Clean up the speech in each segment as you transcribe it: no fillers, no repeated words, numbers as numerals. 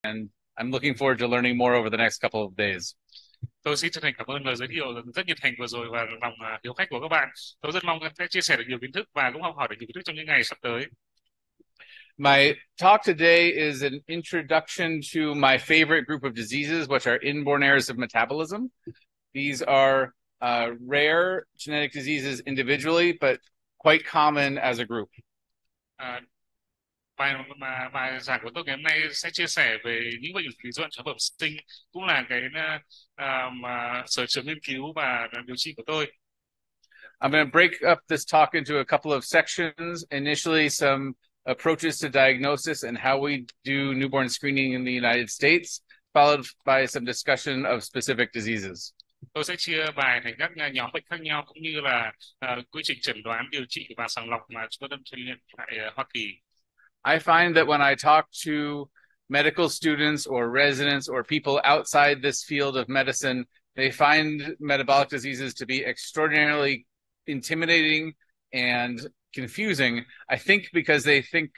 and I'm looking forward to learning more over the next couple of days. Tôi xin chân thành cảm ơn lời giới thiệu rất nhiệt thành vừa rồi và lòng hiếu khách của các bạn. Tôi rất mong sẽ chia sẻ được nhiều kiến thức và cũng học hỏi được nhiều kiến thức trong những ngày sắp tới. My talk today is an introduction to my favorite group of diseases, which are inborn errors of metabolism. These are rare genetic diseases individually, but quite common as a group. Bài giảng của tôi ngày hôm nay sẽ chia sẻ về những bệnh lý rối loạn transfer bẩm sinh, cũng là cái mà sở trường nghiên cứu và điều trị của tôi. I'm going to break up this talk into a couple of sections. Initially, some approaches to diagnosis and how we do newborn screening in the United States, followed by some discussion of specific diseases. Tôi sẽ chia bài thành các nhóm bệnh khác nhau, cũng như là quy trình chẩn đoán, điều trị và sàng lọc mà chúng tôi đang thực hiện tại Hoa Kỳ. I find that when I talk to medical students or residents or people outside this field of medicine, they find metabolic diseases to be extraordinarily intimidating and confusing. I think because they think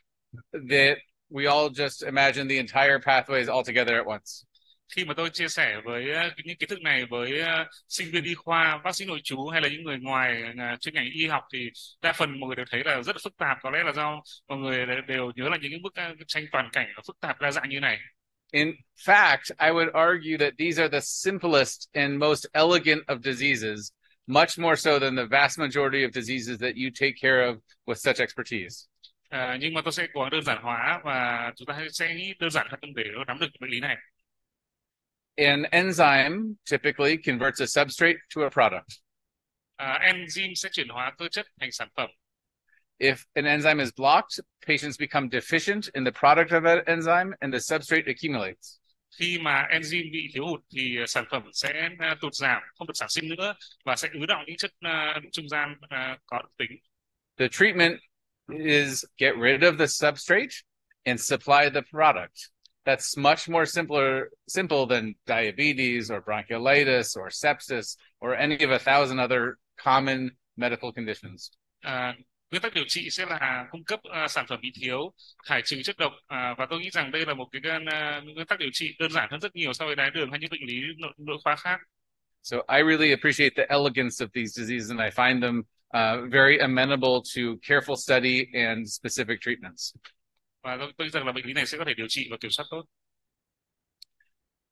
that we all just imagine the entire pathways all together at once. Khi mà tôi chia sẻ với những kiến thức này với sinh viên y khoa, bác sĩ nội trú hay là những người ngoài chuyên ngành y học thì đa phần mọi người đều thấy là rất là phức tạp. Có lẽ là do mọi người đều nhớ là những cái bức tranh toàn cảnh phức tạp đa dạng như này. In fact, I would argue that these are the simplest and most elegant of diseases, much more so than the vast majority of diseases that you take care of with such expertise. Nhưng mà tôi sẽ cố gắng đơn giản hóa và chúng ta sẽ nghĩ đơn giản hơn để nắm được bệnh lý này. An enzyme typically converts a substrate to a product. Enzyme sẽ chuyển hóa cơ chất thành sản phẩm. If an enzyme is blocked, patients become deficient in the product of that enzyme and the substrate accumulates. Khi mà enzyme bị thiếu hụt thì sản phẩm sẽ tụt giảm, không được sản sinh nữa và sẽ ứ đọng những chất trung gian có độc tính. The treatment is get rid of the substrate and supply the product. That's much more simple than diabetes or bronchiolitis or sepsis or any of 1,000 other common medical conditions. Nguyên tắc điều trị sẽ là cung cấp sản phẩm bị thiếu, thải trừ chất độc, và tôi nghĩ rằng đây là một cái nguyên tắc điều trị đơn giản hơn rất nhiều so với đái đường hay những bệnh lý nội khoa khác. So I really appreciate the elegance of these diseases, and I find them very amenable to careful study and specific treatments. Và tôi nghĩ rằng là bệnh lý này sẽ có thể điều trị và kiểm soát tốt.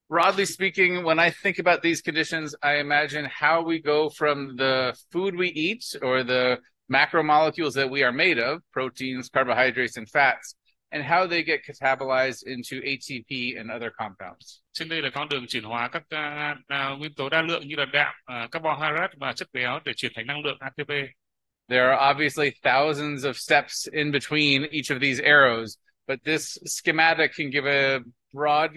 Broadly speaking, when I think about these conditions, I imagine how we go from the food we eat or the macromolecules that we are made of, proteins, carbohydrates, and fats, and how they get catabolized into ATP and other compounds. Trên đây là con đường chuyển hóa các nguyên tố đa lượng như là đạm, carbohydrate và chất béo để chuyển thành năng lượng ATP. There are obviously thousands of steps in between each of these arrows, but this schematic can give a broad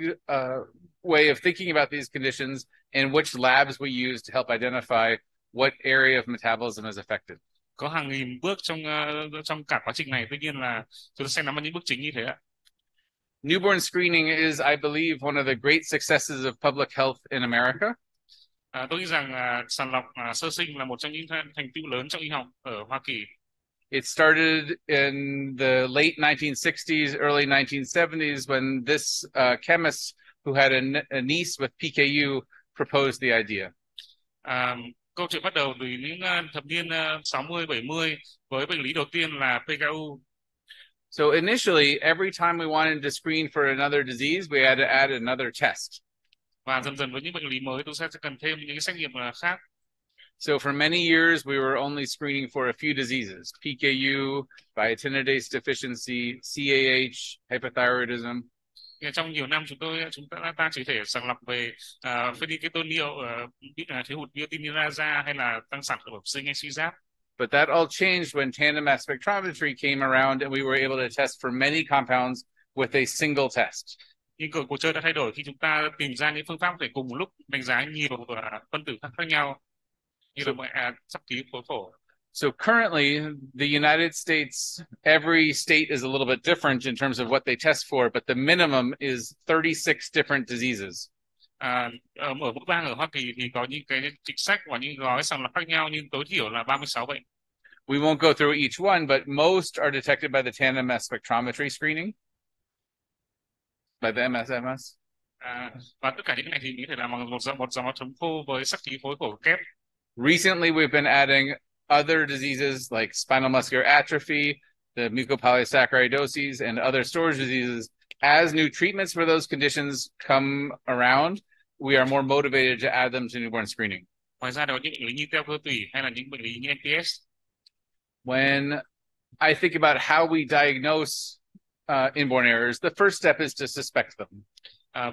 way of thinking about these conditions and which labs we use to help identify what area of metabolism is affected. Có hàng nghìn bước trong cả quá trình này, tuy nhiên là chúng ta sẽ nắm bắt những bước chính như thế ạ. Newborn screening is, I believe, one of the great successes of public health in America. Tôi nghĩ rằng sàng lọc sơ sinh là một trong những thành tựu lớn trong y học ở Hoa Kỳ. It started in the late 1960s, early 1970s when this chemist who had a niece with PKU proposed the idea. Câu chuyện bắt đầu từ những thập niên 60, 70 với bệnh lý đầu tiên là PKU. So initially, every time we wanted to screen for another disease, we had to add another test. Và dần dần với những bệnh lý mới, tôi sẽ cần thêm những cái xét nghiệm khác. So for many years, we were only screening for a few diseases: PKU, biotinidase deficiency, CAH, hypothyroidism. Trong nhiều năm chúng ta chỉ thể sàng lọc về phenylketonuria, thiếu hụt biotinidase hay là tăng sản phẩm bẩm sinh hay suy giáp. But that all changed when tandem mass spectrometry came around and we were able to test for many compounds with a single test. Nhưng cuộc chơi đã thay đổi khi chúng ta tìm ra những phương pháp để cùng một lúc đánh giá nhiều phân tử khác nhau như là sắp ký phối phổ. So currently, the United States, every state is a little bit different in terms of what they test for, but the minimum is 36 different diseases. Ở mỗi bang ở Hoa Kỳ thì có những cái chính sách và những gói sàng lọc khác nhau, nhưng tối thiểu là 36 bệnh. We won't go through each one, but most are detected by the tandem mass spectrometry screening. by the MSMS. Và tất cả những cái này thì có thể làm bằng một dòng máu thống khô với sắc khí phối khổ kép. Recently, we've been adding other diseases like spinal muscular atrophy, the mucopolysaccharidoses, and other storage diseases. As new treatments for those conditions come around, we are more motivated to add them to newborn screening. Ngoài ra, có những bệnh lý như teo cơ tủy hay là những bệnh lý như MPS. When I think about how we diagnose inborn errors, the first step is to suspect them.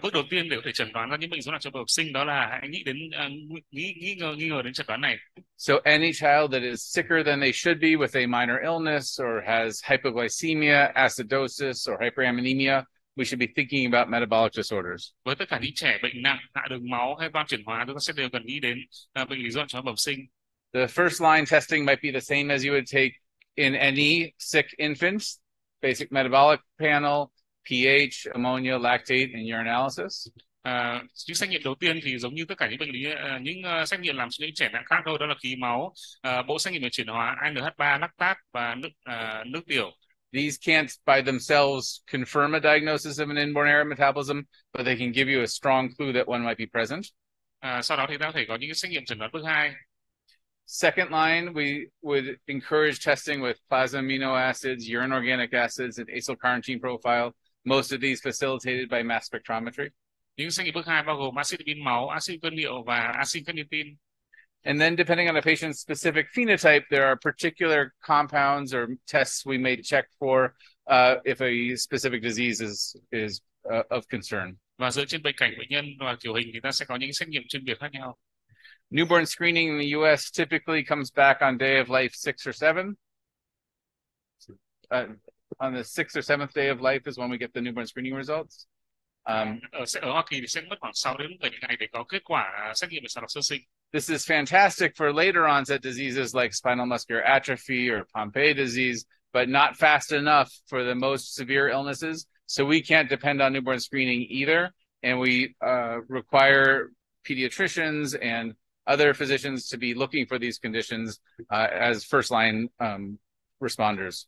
Bước đầu tiên để có thể chẩn đoán ra những bệnh rối loạn trong bẩm sinh đó là hãy nghĩ đến nghi ngờ đến chẩn đoán này. So any child that is sicker than they should be with a minor illness or has hypoglycemia, acidosis, or hyperammonemia, we should be thinking about metabolic disorders. Với tất cả những trẻ bệnh nặng, hạ đường máu hay toan chuyển hóa, chúng ta sẽ đều cần nghĩ đến bệnh lý rối loạn trong bẩm sinh. The first line testing might be the same as you would take in any sick infant: basic metabolic panel, pH, ammonia, lactate, and urinalysis. Những xét nghiệm đầu tiên thì giống như tất cả những bệnh lý, những xét nghiệm làm cho những trẻ nặng khác thôi, đó là khí máu, bộ xét nghiệm về chuyển hóa, ANH3, lactat và nước tiểu. These can't by themselves confirm a diagnosis of an inborn error in metabolism, but they can give you a strong clue that one might be present. Sau đó thì ta có thể có những xét nghiệm chẩn đoán bước 2. Second line, we would encourage testing with plasma amino acids, urine organic acids, and acyl carnitine profile. Most of these facilitated by mass spectrometry. Những xét nghiệm bước 2 bao gồm axit pin máu, axit cân liệu và axit carnitine. And then depending on a patient's specific phenotype, there are particular compounds or tests we may check for if a specific disease is of concern. Và dựa trên bệnh cảnh bệnh nhân và kiểu hình thì ta sẽ có những xét nghiệm chuyên biệt khác nhau. Newborn screening in the U.S. typically comes back on day of life 6 or 7. On the 6th or 7th day of life is when we get the newborn screening results. Ở Hoa Kỳ thì sẽ mất khoảng 6 đến 7 ngày để có kết quả xét nghiệm về sàng lọc sơ sinh. This is fantastic for later onset diseases like spinal muscular atrophy or Pompe disease, but not fast enough for the most severe illnesses. So we can't depend on newborn screening either, and we require pediatricians and other physicians to be looking for these conditions as first-line responders.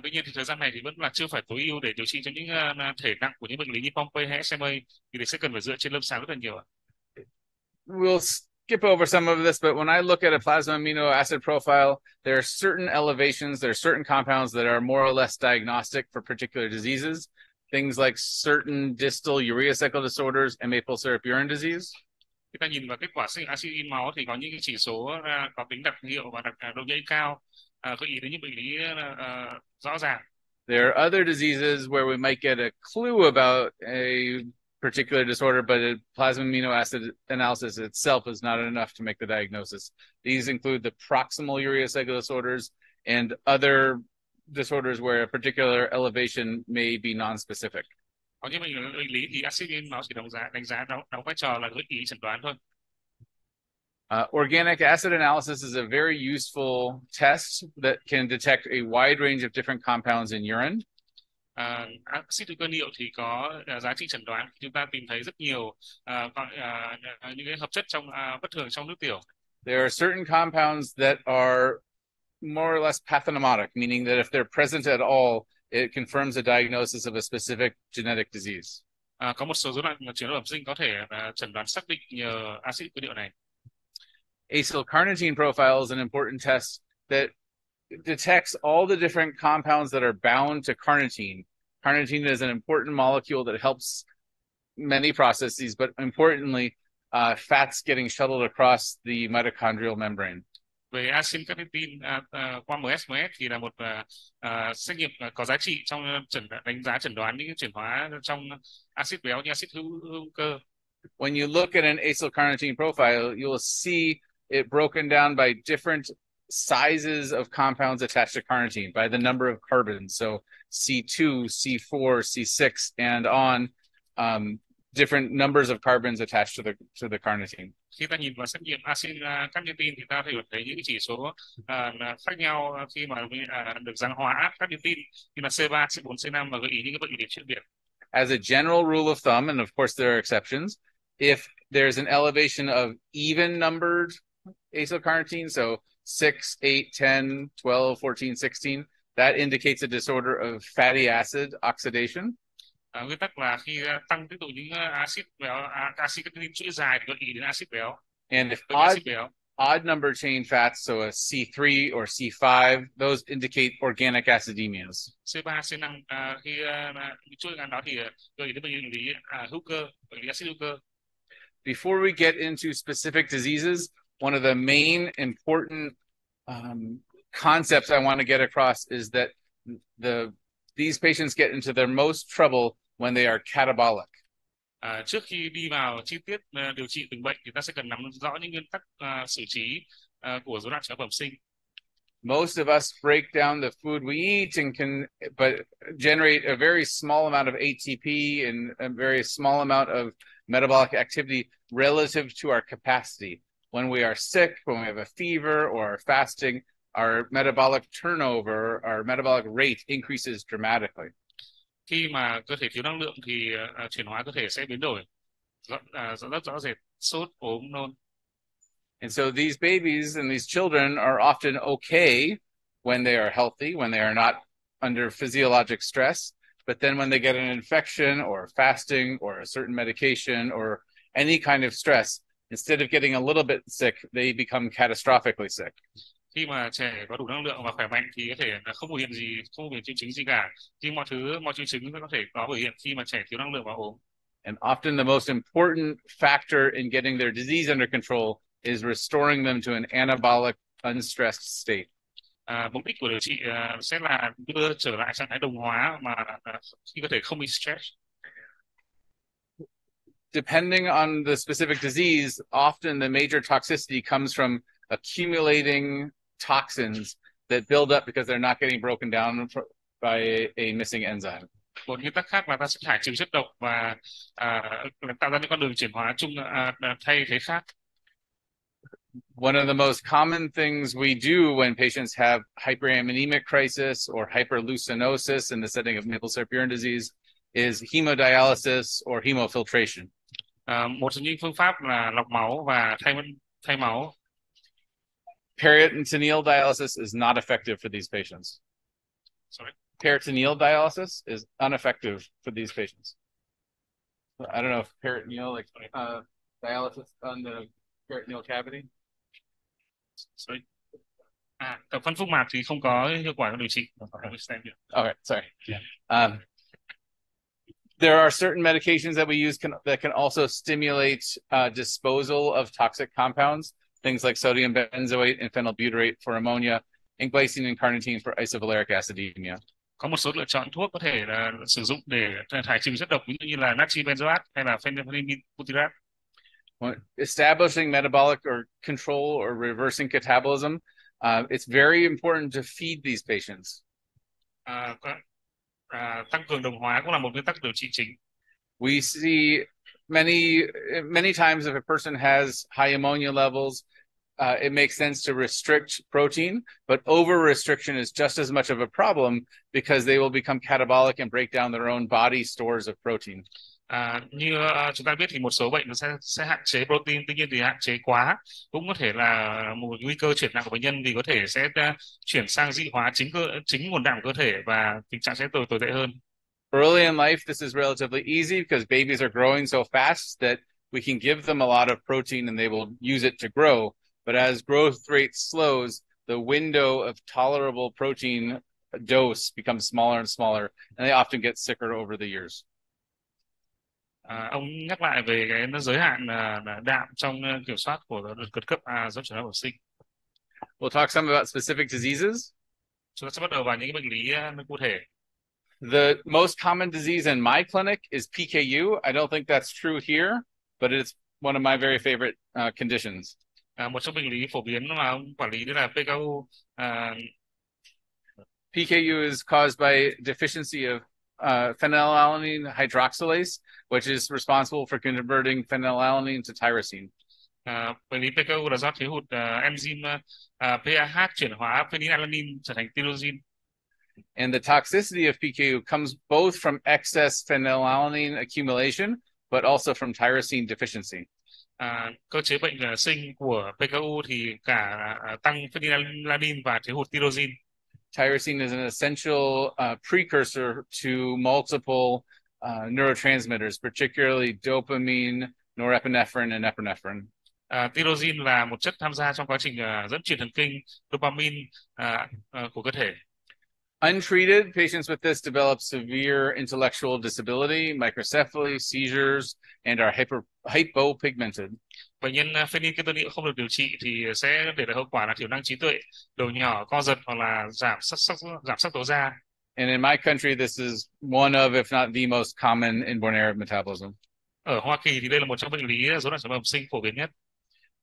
Tuy nhiên thì thời gian này thì vẫn là chưa phải tối ưu để điều trị cho những thể nặng của những bệnh lý như Pompe hay SMA, thì sẽ cần phải dựa trên lâm sàng rất là nhiều. We'll skip over some of this, but when I look at a plasma amino acid profile, there are certain elevations, there are certain compounds that are more or less diagnostic for particular diseases. Things like certain distal urea cycle disorders and maple syrup urine disease. Khi ta nhìn vào kết quả xét nghiệm axit in máu thì có những cái chỉ số có tính đặc hiệu và độ nhạy cao, gợi ý đến những bệnh lý rõ ràng. There are other diseases where we might get a clue about a particular disorder, but a plasma amino acid analysis itself is not enough to make the diagnosis. These include the proximal urea cycle disorders and other disorders where a particular elevation may be non-specific. Có những bệnh lý thì axit in máu chỉ đánh giá đóng vai trò là gợi ý chẩn đoán thôi. Organic acid analysis is a very useful test that can detect a wide range of different compounds in urine. Axit cơ liệu thì có giá trị chẩn đoán. Chúng ta tìm thấy rất nhiều những cái hợp chất bất thường trong nước tiểu. There are certain compounds that are more or less pathognomonic, meaning that if they're present at all, it confirms a diagnosis of a specific genetic disease. Có một số rối loạn chuyển hóa bẩm sinh có thể chẩn đoán xác định nhờ axit cơ liệu này. Acyl carnitine profile is an important test that detects all the different compounds that are bound to carnitine. Carnitine is an important molecule that helps many processes, but importantly, fats getting shuttled across the mitochondrial membrane. Về axit carnitine qua MS thì là một xét nghiệm có giá trị trong đánh giá chẩn đoán những chuyển hóa trong axit béo như axit hữu cơ. When you look at an acyl carnitine profile, you'll see it broken down by different sizes of compounds attached to carnitine by the number of carbons. So C2, C4, C6, and on, different numbers of carbons attached to the carnitine. Khi ta nhìn vào xét nghiệm axit carnitine thì ta thấy những chỉ số khác nhau khi mà được giáng hóa carnitine như là C3, C4, C5 và gợi ý những cái bệnh lý chuyên biệt. As a general rule of thumb, and of course there are exceptions, if there's an elevation of even numbered acyl carnitine, so 6, 8, 10, 12, 14, 16, that indicates a disorder of fatty acid oxidation. Nguyên tắc là khi tăng tích tụ những axit béo, axit những chuỗi dài thì gợi ý đến axit béo, And if gây axit béo. odd number chain fats, so a C3 or C5, those indicate organic acidemias. C3, C5 khi những chuỗi ngắn đó thì gợi ý đến bệnh lý hữu cơ, bệnh lý axit hữu cơ. Before we get into specific diseases, one of the main important concepts I want to get across is that these patients get into their most trouble when they are catabolic. Trước khi đi vào chi tiết điều trị từng bệnh thì ta sẽ cần nắm rõ những nguyên tắc xử trí của rối loạn chuyển hóa bẩm sinh. Most of us break down the food we eat and can but generate a very small amount of ATP and a very small amount of metabolic activity relative to our capacity. When we are sick, when we have a fever or are fasting, our metabolic turnover, our metabolic rate increases dramatically. Khi mà cơ thể thiếu năng lượng thì chuyển hóa cơ thể sẽ biến đổi rất rõ rệt, sốt, ốm, nôn. And so these babies and these children are often okay when they are healthy, when they are not under physiologic stress. But then when they get an infection or fasting or a certain medication or any kind of stress, instead of getting a little bit sick, they become catastrophically sick. Khi mà trẻ có đủ năng lượng và khỏe mạnh thì có thể là không biểu hiện gì, không biểu hiện triệu chứng gì cả. Nhưng mọi triệu chứng có thể có biểu hiện khi mà trẻ thiếu năng lượng và ốm. And often the most important factor in getting their disease under control is restoring them to an anabolic, unstressed state. Mục đích của điều trị sẽ là đưa trở lại trạng thái đồng hóa mà khi cơ thể không bị stress. Depending on the specific disease, often the major toxicity comes from accumulating toxins that build up because they're not getting broken down by a missing enzyme. Một nguyên tắc khác là ta sẽ thải trừ chất độc và tạo ra những con đường chuyển hóa chung thay thế khác. One of the most common things we do when patients have hyperammonemic crisis or hyperleucinosis in the setting of maple syrup urine disease is hemodialysis or hemofiltration. Một trong những phương pháp là lọc máu và thay máu. Peritoneal dialysis is not effective for these patients. Sorry. Peritoneal dialysis is ineffective for these patients. I don't know if peritoneal, like dialysis on the peritoneal cavity. Sorry. Tập phân phúc mạc thì không có hiệu quả trong điều trị. Okay, sorry. Yeah. There are certain medications that we use that can also stimulate disposal of toxic compounds, things like sodium benzoate and phenylbutyrate for ammonia, and glycine and carnitine for isovaleric acidemia. Có một số lựa chọn thuốc có thể là sử dụng để thải trừ chất độc, ví dụ như là natri benzoate hay là phenylbutyrate. Establishing metabolic or control or reversing catabolism, it's very important to feed these patients. Tăng cường đồng hóa cũng là một nguyên tắc điều trị chính. We see many times if a person has high ammonia levels, it makes sense to restrict protein, but over-restriction is just as much of a problem because they will become catabolic and break down their own body stores of protein. Như chúng ta biết thì một số bệnh nó sẽ hạn chế protein, tuy nhiên thì hạn chế quá cũng có thể là một nguy cơ chuyển nặng của bệnh nhân vì có thể sẽ chuyển sang dị hóa chính nguồn đạm của cơ thể và tình trạng sẽ tồi tệ hơn. Early in life, this is relatively easy because babies are growing so fast that we can give them a lot of protein and they will use it to grow. But as growth rate slows, the window of tolerable protein dose becomes smaller and smaller, and they often get sicker over the years. Ông nhắc lại về cái giới hạn đạm trong kiểm soát của đợt cấp do chuyển hóa bẩm sinh. We'll talk some about specific diseases. Chúng ta sẽ bắt đầu vào những bệnh lý cụ thể. The most common disease in my clinic is PKU. I don't think that's true here, but it's one of my very favorite conditions. Một trong bệnh lý phổ biến mà ông quản lý đó là PKU. PKU is caused by deficiency of phenylalanine hydroxylase, which is responsible for converting phenylalanine to tyrosine. Bệnh lý PKU là do thiếu hụt enzyme PAH chuyển hóa phenylalanine trở thành tyrosine. And the toxicity of PKU comes both from excess phenylalanine accumulation, but also from tyrosine deficiency. Cơ chế bệnh sinh của PKU thì cả tăng phenylalanine và thiếu hụt tyrosine. Tyrosine is an essential precursor to multiple neurotransmitters, particularly dopamine, norepinephrine, and epinephrine. Tyrosine là một chất tham gia trong quá trình dẫn truyền thần kinh, dopamine của cơ thể. Untreated, patients with this develop severe intellectual disability, microcephaly, seizures, and are hypopigmented. Bệnh nhân phenylketonuria không được điều trị thì sẽ để lại hậu quả là thiểu năng trí tuệ, đầu nhỏ, co giật hoặc là giảm sắc tố da. And in my country, this is one of, if not the most common inborn error of metabolism. Ở Hoa Kỳ thì đây là một trong bệnh lý rối loạn sản phẩm sinh phổ biến nhất.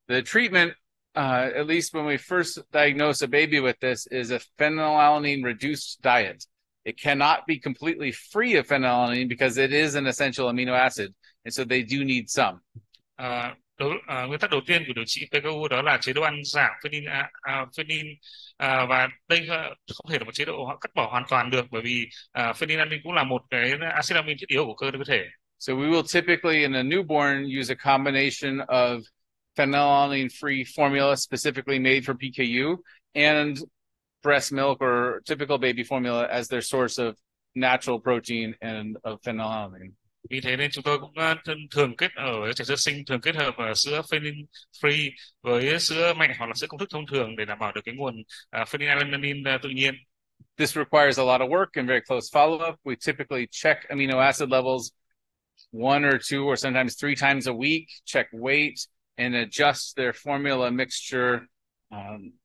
The treatment, at least when we first diagnose a baby with this, is a phenylalanine reduced diet. It cannot be completely free of phenylalanine because it is an essential amino acid, and so they do need some. Nguyên tắc đầu tiên của điều trị PKU đó là chế độ ăn giảm phenyl, và đây không thể là một chế độ cắt bỏ hoàn toàn được, bởi vì phenylalanine cũng là một cái acid amin thiết yếu của cơ thể. So we will typically in a newborn use a combination of phenylalanine-free formula specifically made for PKU and breast milk or typical baby formula as their source of natural protein and of phenylalanine. Vì thế nên chúng tôi cũng thường ở trẻ sơ sinh thường kết hợp sữa phenyl free với sữa mẹ hoặc là sữa công thức thông thường để đảm bảo được cái nguồn phenylalanine tự nhiên. This requires a lot of work and very close follow-up. We typically check amino acid levels 1 or 2 or sometimes 3 times a week, check weight, and adjust their formula mixture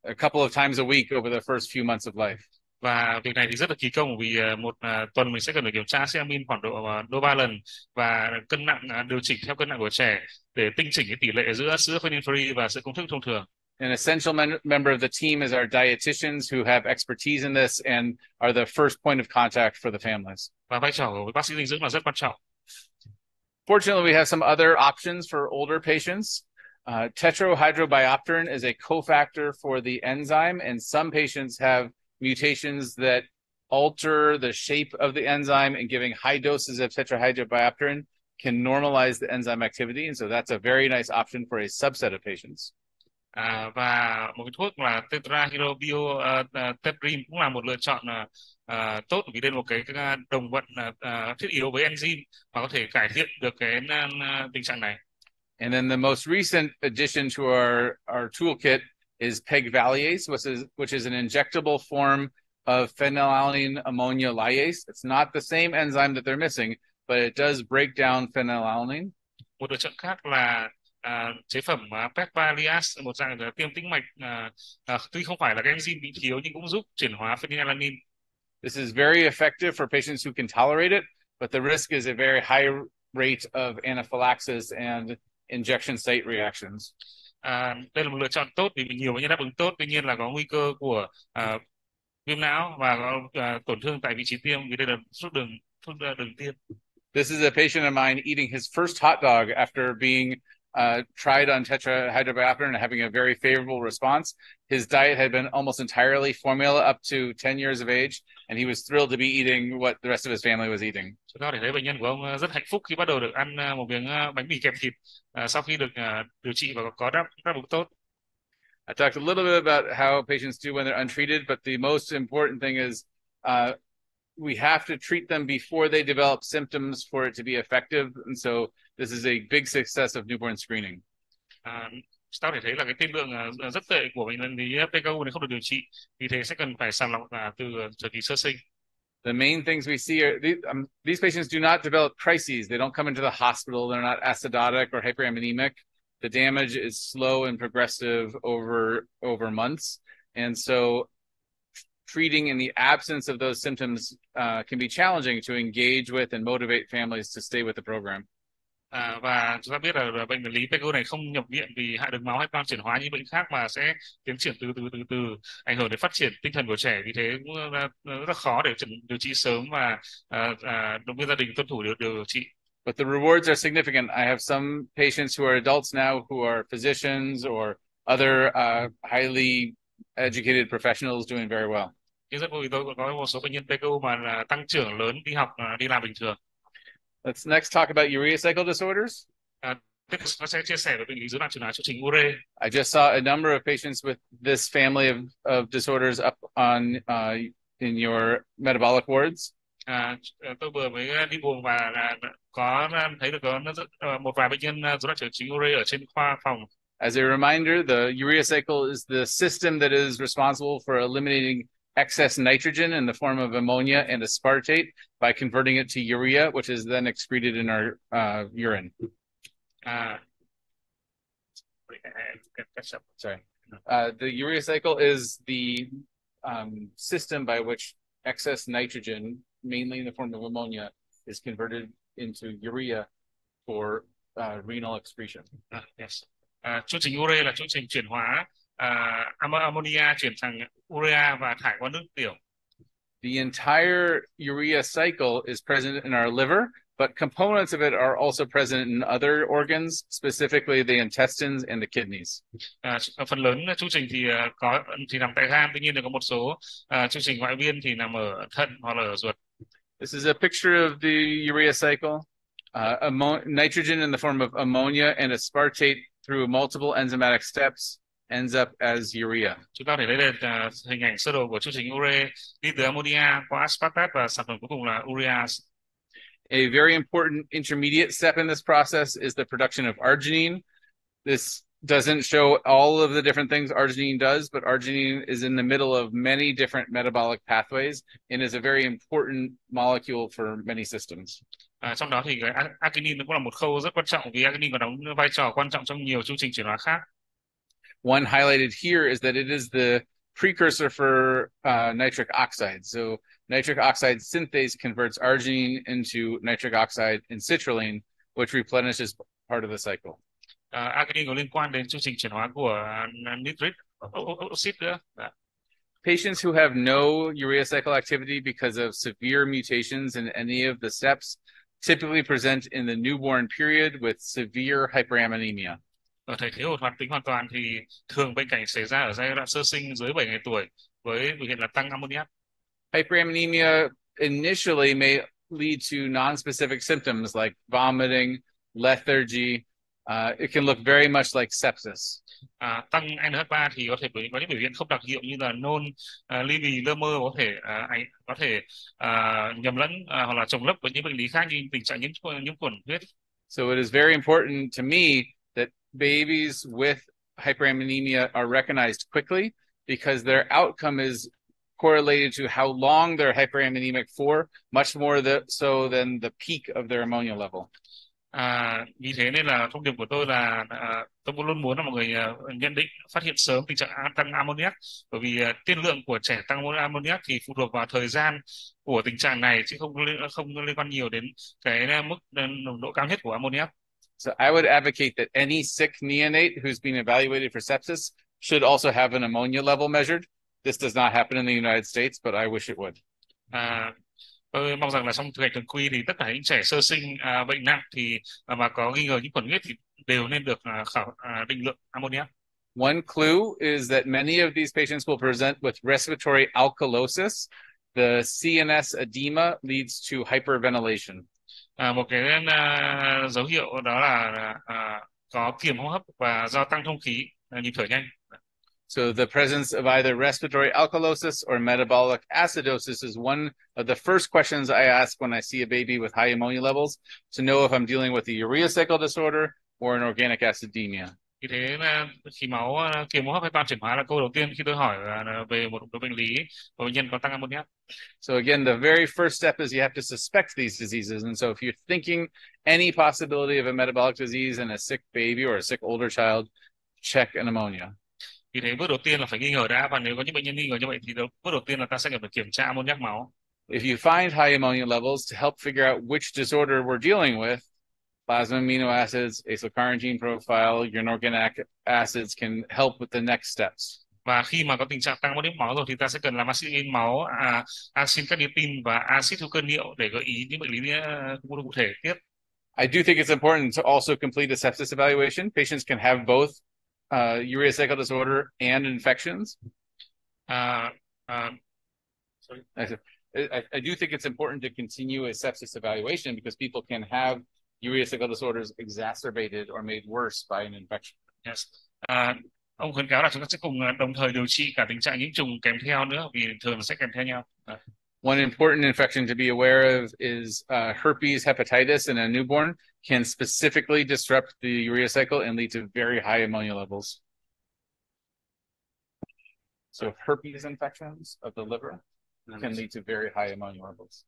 a couple of times a week over the first few months of life. Và việc này thì rất là kỳ công, vì một tuần mình sẽ cần phải kiểm tra acid khoảng độ 3 lần và cân nặng điều chỉnh theo cân nặng của trẻ để tinh chỉnh cái tỷ lệ giữa sữa phenyl free và sữa công thức thông thường. An essential member of the team is our dietitians who have expertise in this and are the first point of contact for the families. Và vai trò của bác sĩ dinh dưỡng là rất quan trọng. Fortunately, we have some other options for older patients. Tetrahydrobiopterin is a cofactor for the enzyme, and some patients have mutations that alter the shape of the enzyme, and giving high doses of tetrahydrobiopterin can normalize the enzyme activity. And so that's a very nice option for a subset of patients. Và một cái thuốc là tetrahydrobiopterin cũng là một lựa chọn tốt, vì đây là một cái đồng vận thiết yếu với enzyme mà có thể cải thiện được cái tình trạng này. And then the most recent addition to our toolkit is pegvaliase, which is an injectable form of phenylalanine ammonia lyase. It's not the same enzyme that they're missing, but it does break down phenylalanine. Một lựa chọn khác là chế phẩm pegvaliase, một dạng tiêm tĩnh mạch, tuy không phải là cái enzyme bị thiếu nhưng cũng giúp chuyển hóa phenylalanine. This is very effective for patients who can tolerate it, but the risk is a very high rate of anaphylaxis and injection site reactions. Đây là một lựa chọn tốt vì nhiều bệnh nhân đáp ứng tốt, tuy nhiên là có nguy cơ của viêm não và tổn thương tại vị trí tiêm, vì đây là thuốc đường tiêm. This is a patient of mine eating his first hot dog after being tried on tetrahydrobiopterin and having a very favorable response. His diet had been almost entirely formula up to 10 years of age, and he was thrilled to be eating what the rest of his family was eating. Chúng ta có thể thấy bệnh nhân của ông rất hạnh phúc khi bắt đầu được ăn một miếng bánh mì kèm thịt sau khi được điều trị và có đáp ứng tốt. I talked a little bit about how patients do when they're untreated, but the most important thing is we have to treat them before they develop symptoms for it to be effective, and so this is a big success of newborn screening. Ta có thể thấy là cái tiên lượng rất tệ của bệnh nhân lý PKU này không được điều trị, vì thế sẽ cần phải sàng lọc từ thời kỳ sơ sinh. The main things we see are these patients do not develop crises. They don't come into the hospital. They're not acidotic or hyperammonemic. The damage is slow and progressive over months, and so treating in the absence of those symptoms can be challenging to engage with and motivate families to stay with the program. Và chúng ta biết là bệnh lý PKU này không nhập viện vì hạ đường máu hay toan chuyển hóa như bệnh khác, mà sẽ tiến triển từ ảnh hưởng đến phát triển tinh thần của trẻ. Vì thế cũng rất là khó để điều trị sớm và động viên gia đình tuân thủ điều trị. But the rewards are significant. I have some patients who are adults now who are physicians or other highly educated professionals doing very well. Nhưng rất vui, tôi có một số bệnh nhân PKU mà là tăng trưởng lớn, đi học, đi làm bình thường. Let's next talk about urea cycle disorders. Tiếp tục nó sẽ chia sẻ về bệnh lý rối loạn chuyển hóa chu trình ure. I just saw a number of patients with this family of disorders up on in your metabolic wards. Tôi vừa mới đi buồng và có thấy được có một vài bệnh nhân rối loạn triệu chứng urea ở trên khoa phòng. As a reminder, the urea cycle is the system that is responsible for eliminating excess nitrogen in the form of ammonia and aspartate by converting it to urea, which is then excreted in our urine. Sorry. The urea cycle is the system by which excess nitrogen, mainly in the form of ammonia, is converted into urea for renal excretion. Yes. Chương trình urea là chương trình chuyển hóa ammonia chuyển thành urea và thải qua nước tiểu. The entire urea cycle is present in our liver, but components of it are also present in other organs, specifically the intestines and the kidneys. Phần lớn chương trình thì nằm tại gan, tuy nhiên có một số chương trình ngoại biên thì nằm ở thận hoặc là ở ruột. This is a picture of the urea cycle. Nitrogen in the form of ammonia and aspartate through multiple enzymatic steps ends up as urea. Chúng ta có thể thấy là hình ảnh sơ đồ của chương trình urea đi từ ammonia qua aspartate và sản phẩm cuối cùng là urease. A very important intermediate step in this process is the production of arginine. This doesn't show all of the different things arginine does, but arginine is in the middle of many different metabolic pathways and is a very important molecule for many systems. Trong đó thì arginine cũng là một khâu rất quan trọng vì arginine có đóng vai trò quan trọng trong nhiều chương trình chuyển hóa khác. One highlighted here is that it is the precursor for nitric oxide. So nitric oxide synthase converts arginine into nitric oxide in citrulline, which replenishes part of the cycle. Arginine có liên quan đến chương trình chuyển hóa của nitric oxide nữa. Patients who have no urea cycle activity because of severe mutations in any of the steps typically present in the newborn period with severe hyperammonemia. Ở thể thiếu hụt hoạt tính hoàn toàn thì thường bệnh cảnh xảy ra ở giai đoạn sơ sinh dưới 7 ngày tuổi với biểu hiện là tăng ammoniac. Hyperammonemia initially may lead to non-specific symptoms like vomiting, lethargy. It can look very much like sepsis. Tăng NH3 thì có thể có những biểu hiện không đặc hiệu như là nôn, ly bì, lơ mơ, có thể nhầm lẫn hoặc là chồng lấp với những bệnh lý khác như tình trạng nhiễm khuẩn huyết. So it is very important to me that babies with hyperammonemia are recognized quickly because their outcome is correlated to how long they're hyperammonemic for, much more so than the peak of their ammonia level. Vì thế nên là thông điệp của tôi là tôi luôn muốn là mọi người nhận định phát hiện sớm tình trạng tăng ammoniac, bởi vì tiên lượng của trẻ tăng ammoniac thì phụ thuộc vào thời gian của tình trạng này chứ không liên quan nhiều đến cái mức nồng độ cao nhất của ammoniac. So I would advocate that any sick neonate who's been evaluated for sepsis should also have an ammonia level measured. This does not happen in the United States, but I wish it would. Tôi mong rằng là trong thực hành thường quy thì tất cả những trẻ sơ sinh bệnh nặng thì mà có nghi ngờ nhiễm khuẩn huyết thì đều nên được định lượng ammoniac. One clue is that many of these patients will present with respiratory alkalosis. The CNS edema leads to hyperventilation. Một cái dấu hiệu đó là có kiềm hô hấp và do tăng thông khí, nhịp thở nhanh. So the presence of either respiratory alkalosis or metabolic acidosis is one of the first questions I ask when I see a baby with high ammonia levels to know if I'm dealing with a urea cycle disorder or an organic acidemia. Vì thế là khi máu kiềm hô hấp hay toan chuyển hóa là câu đầu tiên khi tôi hỏi về một bệnh lý của bệnh nhân có tăng ammoniac. So again, the very first step is you have to suspect these diseases. And so if you're thinking any possibility of a metabolic disease in a sick baby or a sick older child, check an ammonia. Vì thế bước đầu tiên là phải nghi ngờ đã, và nếu có những bệnh nhân nghi ngờ như vậy thì bước đầu tiên là ta sẽ cần phải kiểm tra ammoniac máu. If you find high ammonia levels, to help figure out which disorder we're dealing with, plasma amino acids, acylcarnitine profile, your organic acids can help with the next steps. Và khi mà có tình trạng tăng ammoniac máu rồi thì ta sẽ cần làm acid máu, acid carnitine và acid hữu cơ niệu để gợi ý những bệnh lý cụ thể tiếp. I do think it's important to also complete a sepsis evaluation. Patients can have both urea cycle disorder and infections. Sorry. I do think it's important to continue a sepsis evaluation because people can have urea cycle disorders exacerbated or made worse by an infection. Yes. Ông khuyến cáo là chúng ta sẽ cùng đồng thời điều trị cả tình trạng nhiễm trùng kèm theo nữa, vì thường sẽ kèm theo nhau. One important infection to be aware of is herpes hepatitis in a newborn can specifically disrupt the urea cycle and lead to very high ammonia levels. So herpes infections of the liver can lead to very high ammonia levels.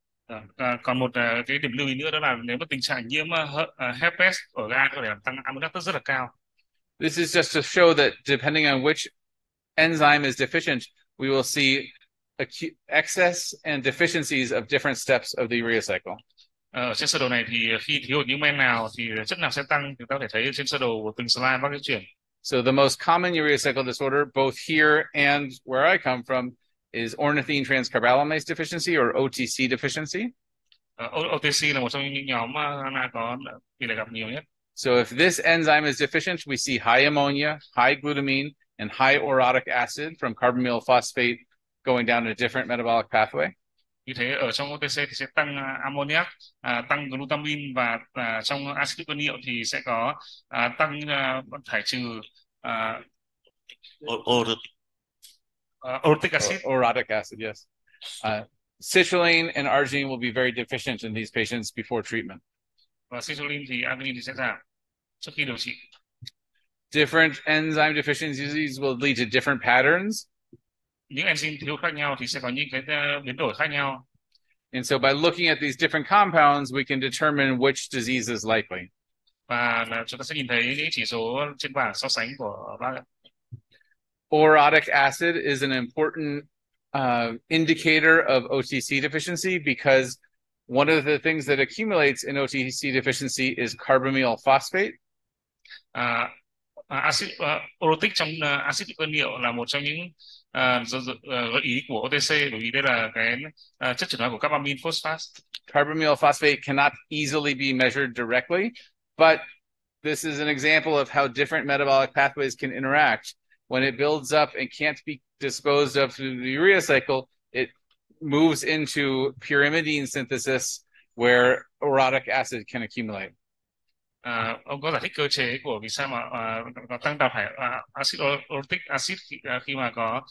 Còn một cái điểm lưu ý nữa đó là nếu mà tình trạng nhiễm herpes ở gan có thể làm tăng ammoniac rất là cao. This is just to show that depending on which enzyme is deficient, we will see excess and deficiencies of different steps of the urea cycle. Ở trên sơ đồ này thì khi thiếu hụt những men nào thì chất nào sẽ tăng, thì ta có thể thấy trên sơ đồ của từng slide bác cái chuyển. So the most common urea cycle disorder, both here and where I come from, is ornithine transcarbamylase deficiency or OTC deficiency. OTC là một trong những nhóm có tỷ lệ gặp nhiều nhất. So if this enzyme is deficient, we see high ammonia, high glutamine, and high orotic acid from carbamyl phosphate going down a different metabolic pathway. Như thế ở trong OTC thì sẽ tăng ammoniac, tăng glutamine và trong axit phân niệu thì sẽ có tăng thải trừ orotic acid. Orotic acid, yes. Citrulline and arginine will be very deficient in these patients before treatment. Và citrulline thì arginine thì sẽ giảm trước khi điều trị. Different enzyme deficiencies will lead to different patterns. Những enzyme thiếu khác nhau thì sẽ có những cái biến đổi khác nhau. And so by looking at these different compounds, we can determine which disease is likely. Và chúng ta sẽ nhìn thấy những chỉ số trên bảng so sánh của bác ạ. Orotic acid is an important indicator of OTC deficiency because one of the things that accumulates in OTC deficiency is carbamyl phosphate. Orotic trong axit phân niệu là một trong những gợi ý của OTC, bởi vì đây là cái chất chuyển hóa của carbamyl phosphate. Carbamyl phosphate cannot easily be measured directly, but this is an example of how different metabolic pathways can interact. When it builds up and can't be disposed of through the urea cycle, it moves into pyrimidine synthesis where orotic acid can accumulate. Ông có giải thích cơ chế của vì sao mà có tăng đào thải acid orotic acid khi mà có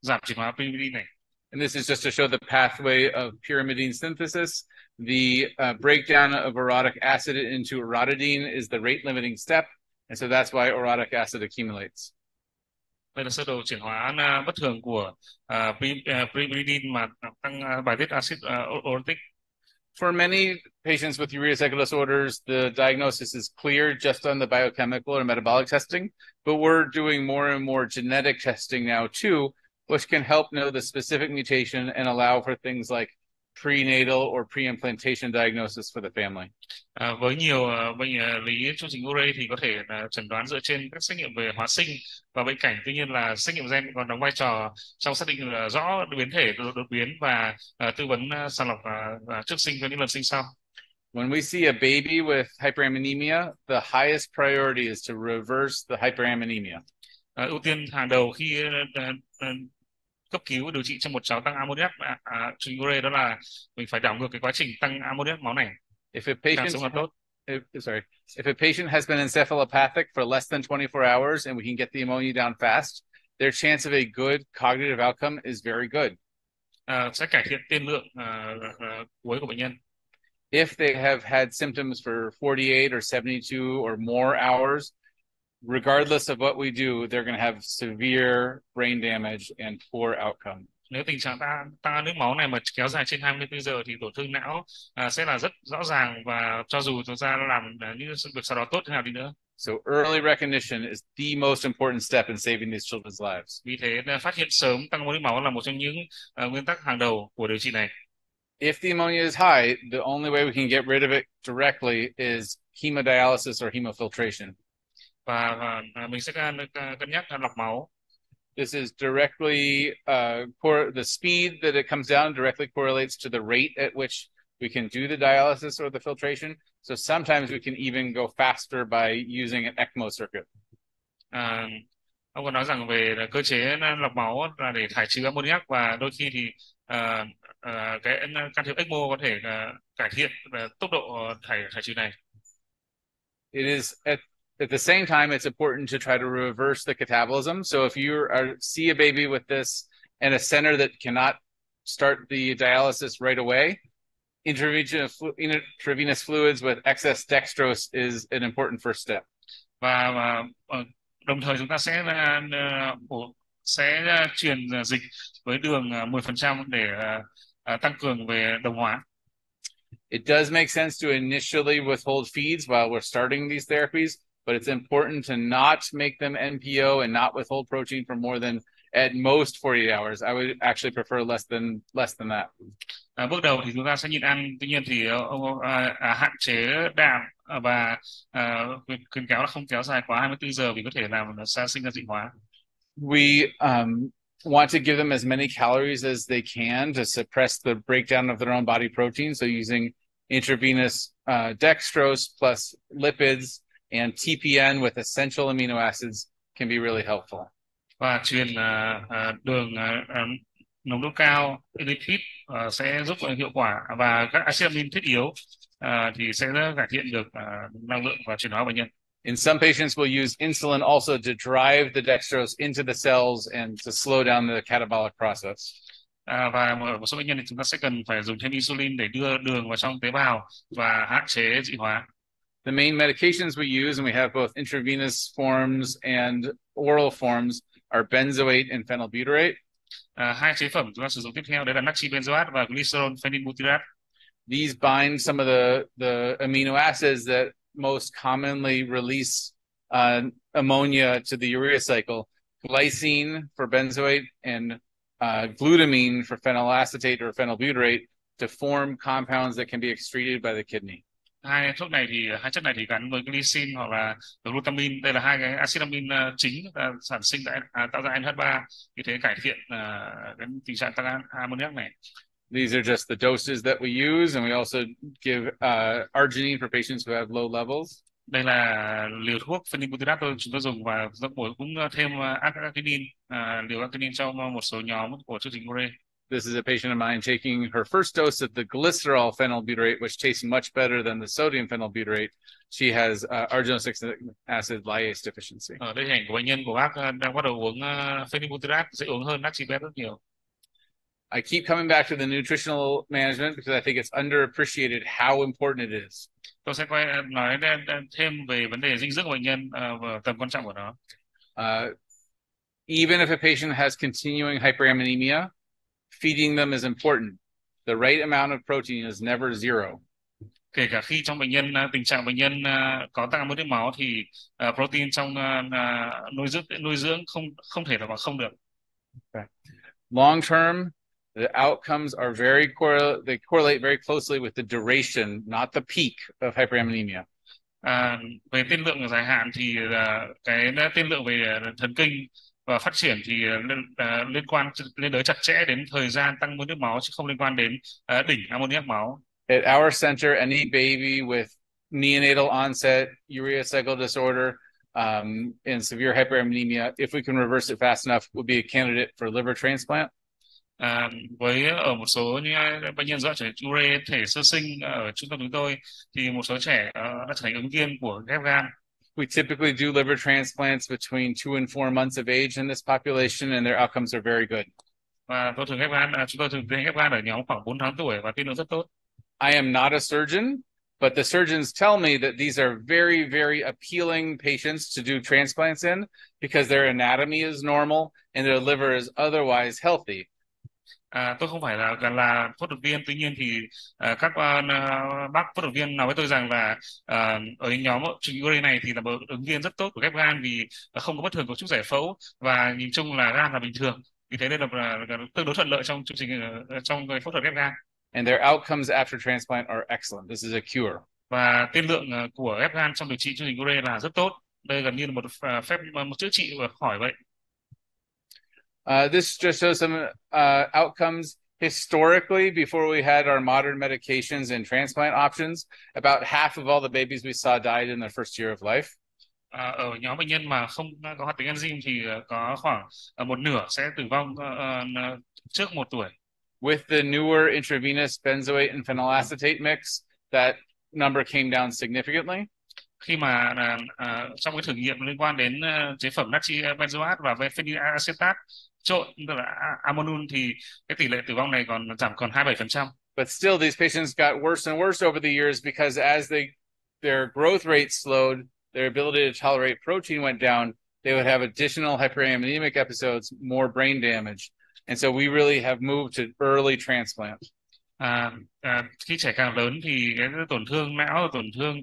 giảm chuyển hóa pyrimidine này. And this is just to show the pathway of pyrimidine synthesis. The breakdown of orotic acid into orotidine is the rate limiting step. And so that's why orotic acid accumulates. Đây là sơ đồ chuyển hóa bất thường của pyrimidine mà tăng bài tiết acid orotic. For many patients with urea cycle disorders, the diagnosis is clear just on the biochemical or metabolic testing, but we're doing more and more genetic testing now too, which can help know the specific mutation and allow for things like prenatal or pre-implantation diagnosis for the family. Với nhiều bệnh lý trong trình urea thì có thể chẩn đoán dựa trên các xét nghiệm về hóa sinh và bệnh cảnh. Tuy nhiên là xét nghiệm gen còn đóng vai trò trong xác định rõ biến thể đột biến và tư vấn sàng lọc trước sinh cho những lần sinh sau. When we see a baby with hyperammonemia, the highest priority is to reverse the hyperammonemia. Ưu tiên hàng đầu khi cấp cứu điều trị cho một cháu tăng ammoniac trình urea đó là mình phải đảo ngược cái quá trình tăng ammoniac máu này. If a patient has been encephalopathic for less than 24 hours and we can get the ammonia down fast, their chance of a good cognitive outcome is very good. Sẽ cải thiện tiên lượng cuối của bệnh nhân. If they have had symptoms for 48 or 72 or more hours, regardless of what we do, they're going to have severe brain damage and poor outcome. Nếu tình trạng tăng nước máu này mà kéo dài trên 24 giờ thì tổn thương não sẽ là rất rõ ràng, và cho dù chúng ta làm những việc sau đó tốt thế nào đi nữa. So early recognition is the most important step in saving these children's lives. Vì thế phát hiện sớm tăng nước máu là một trong những nguyên tắc hàng đầu của điều trị này. If the ammonia is high, the only way we can get rid of it directly is hemodialysis or hemofiltration. Và mình sẽ cân nhắc lọc máu. This is directly the speed that it comes down directly correlates to the rate at which we can do the dialysis or the filtration. So sometimes we can even go faster by using an ECMO circuit. Ông có nói rằng về cơ chế lọc máu là để thải trừ ammoniac, và đôi khi thì cái can thiệp ECMO có thể cải thiện tốc độ thải trừ này. It is at the same time, it's important to try to reverse the catabolism. So if you see a baby with this and a center that cannot start the dialysis right away. Intravenous fluids with excess dextrose is an important first step. Và đồng thời chúng ta sẽ truyền dịch với đường 10% để tăng cường về đồng hóa. It does make sense to initially withhold feeds while we're starting these therapies, but it's important to not make them NPO and not withhold protein for more than at most 48 hours. I would actually prefer less than that. Bước đầu thì chúng ta sẽ nhịn ăn, tuy nhiên thì hạn chế đạm và khuyến cáo là không kéo dài quá 24 giờ vì có thể làm sinh ra dị hóa. We want to give them as many calories as they can to suppress the breakdown of their own body protein. So using intravenous dextrose plus lipids and TPN with essential amino acids can be really helpful. Và truyền đường nồng độ cao lipid sẽ giúp hiệu quả, và các acid amin thiết yếu thì sẽ cải thiện được năng lượng và chuyển hóa bệnh nhân. In some patients, we'll use insulin also to drive the dextrose into the cells and to slow down the catabolic process. Và ở một số bệnh nhân thì chúng ta sẽ cần phải dùng thêm insulin để đưa đường vào trong tế bào và hạn chế dị hóa. The main medications we use, and we have both intravenous forms and oral forms, are benzoate and phenylbutyrate. Hai chế phẩm chúng ta sử dụng tiếp theo đấy là natri benzoate và glycerol phenylbutyrate. These bind some of the amino acids that most commonly release ammonia to the urea cycle. Glycine for benzoate and glutamine for phenylacetate or phenylbutyrate to form compounds that can be excreted by the kidney. Hai chất này thì gắn với glycine hoặc là glutamine. Đây là hai cái acid amin chính sản sinh tạo ra NH3, vì thế cải thiện cái tình trạng tăng ammoniac này. These are just the doses that we use, and we also give arginine for patients who have low levels. Đây là liều thuốc phenylbutyrate chúng tôi dùng, và cũng thêm arginine, liều arginine trong một số nhóm của chương trình Ure. This is a patient of mine taking her first dose of the glycerol phenylbutyrate, which tastes much better than the sodium phenylbutyrate. She has arginosic acid lyase deficiency. Ở đây hình ảnh của bệnh nhân của bác đang bắt đầu uống phenylbutyrate, dễ uống hơn natri-bet rất nhiều. I keep coming back to the nutritional management because I think it's underappreciated how important it is. Tôi sẽ nói thêm về vấn đề dinh dưỡng của bệnh nhân và tầm quan trọng của nó. Even if a patient has continuing hyperammonemia, feeding them is important. The right amount of protein is never zero. Kể cả khi trong tình trạng bệnh nhân có tăng ammoniac máu thì protein trong nuôi dưỡng không thể là bằng không được. Okay. Long term, the outcomes are they correlate very closely with the duration, not the peak of hyperammonemia. Về tiên lượng dài hạn thì cái tiên lượng về thần kinh và phát triển thì liên đới chặt chẽ đến thời gian tăng ammoniac máu, chứ không liên quan đến đỉnh ammoniac máu. At our center, any baby with neonatal onset urea cycle disorder and severe hyperammonemia, if we can reverse it fast enough, would be a candidate for liver transplant. Ở một số bệnh nhân dọa chảy ure thể sơ sinh ở trung tâm chúng tôi thì một số trẻ đã trở thành ứng viên của ghép gan. We typically do liver transplants between 2 and 4 months of age in this population, and their outcomes are very good. Và chúng tôi thường ghép gan ở nhóm khoảng 4 tháng tuổi và tiên lượng rất tốt. I am not a surgeon, but the surgeons tell me that these are very, very appealing patients to do transplants in because their anatomy is normal and their liver is otherwise healthy. Tôi không phải là phẫu thuật viên, tuy nhiên thì các bác phẫu thuật viên nói với tôi rằng là ở nhóm trình ure này thì là một ứng viên rất tốt của ghép gan vì không có bất thường cấu trúc giải phẫu và nhìn chung là gan là bình thường, vì thế nên là tương đối thuận lợi trong chương trình trong phẫu thuật ghép gan. And their outcomes after transplant are excellent. This is a cure. Và tiên lượng của ghép gan trong điều trị chương trình ure là rất tốt. Đây gần như là một chữa trị và khỏi bệnh. This just shows some outcomes. Historically, before we had our modern medications and transplant options, about half of all the babies we saw died in their first year of life. Ở nhóm bệnh nhân mà không có hoạt tính enzyme thì có khoảng một nửa sẽ tử vong trước 1 tuổi. With the newer intravenous benzoate and phenylacetate mix, that number came down significantly. khi mà trong cái thử nghiệm liên quan đến chế phẩm natri benzoat và phenylacetat trộn, tức là amonun, thì cái tỷ lệ tử vong này còn giảm còn 27%. But still, these patients got worse and worse over the years because as their growth rate slowed, their ability to tolerate protein went down, they would have additional hyperammonemic episodes, more brain damage. And so we really have moved to early transplant. Khi trẻ càng lớn thì cái tổn thương não, tổn thương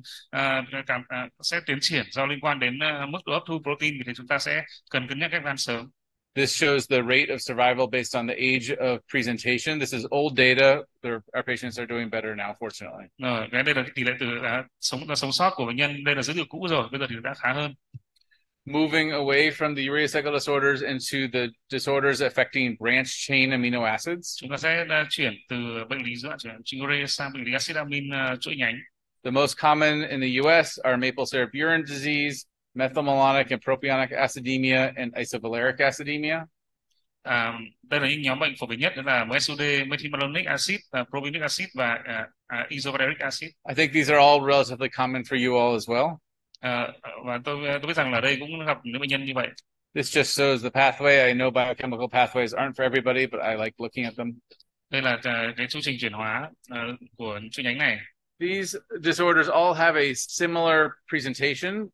sẽ tiến triển do liên quan đến mức độ hấp thu protein, thì chúng ta sẽ cần cân nhắc ghép gan sớm. This shows the rate of survival based on the age of presentation. This is old data. Our patients are doing better now, fortunately. Cái đây là tỷ lệ sống sót của bệnh nhân. Đây là dữ liệu cũ rồi, bây giờ thì đã khá hơn. Moving away from the urea cycle disorders into the disorders affecting branch chain amino acids. Chúng ta sẽ chuyển từ bệnh lý loạn chuyển urea sang bệnh lý axit amin chuỗi nhánh. The most common in the U.S. are maple syrup urine disease, methylmalonic and propionic acidemia, and isovaleric acidemia. Đây là những nhóm bệnh phổ biến nhất, đó là MSUD, methylmalonic acid, propionic acid và isovaleric acid. I think these are all relatively common for you all as well. Và tôi biết rằng là đây cũng gặp những bệnh nhân như vậy. This just shows the pathway. I know biochemical pathways aren't for everybody, but I like looking at them. Đây là cái chu trình chuyển hóa của chuỗi nhánh này. These disorders all have a similar presentation.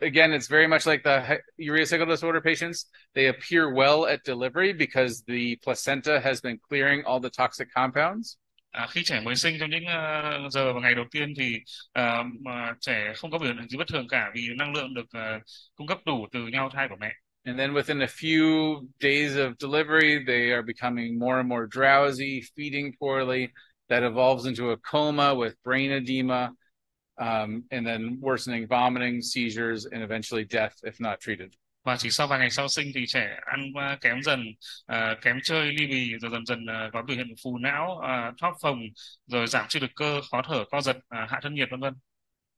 Again, it's very much like the urea cycle disorder patients. They appear well at delivery because the placenta has been clearing all the toxic compounds. Khi trẻ mới sinh, trong những giờ và ngày đầu tiên thì mà trẻ không có biểu hiện gì bất thường cả, vì năng lượng được cung cấp đủ từ nhau thai của mẹ. And then within a few days of delivery, they are becoming more and more drowsy, feeding poorly. That evolves into a coma with brain edema, and then worsening vomiting, seizures, and eventually death if not treated. Và chỉ sau vài ngày sau sinh thì trẻ ăn kém dần, kém chơi, ly bì, rồi dần dần có biểu hiện phù não, thoát phồng, rồi giảm chịu lực cơ, khó thở, co giật, hạ thân nhiệt, vân vân.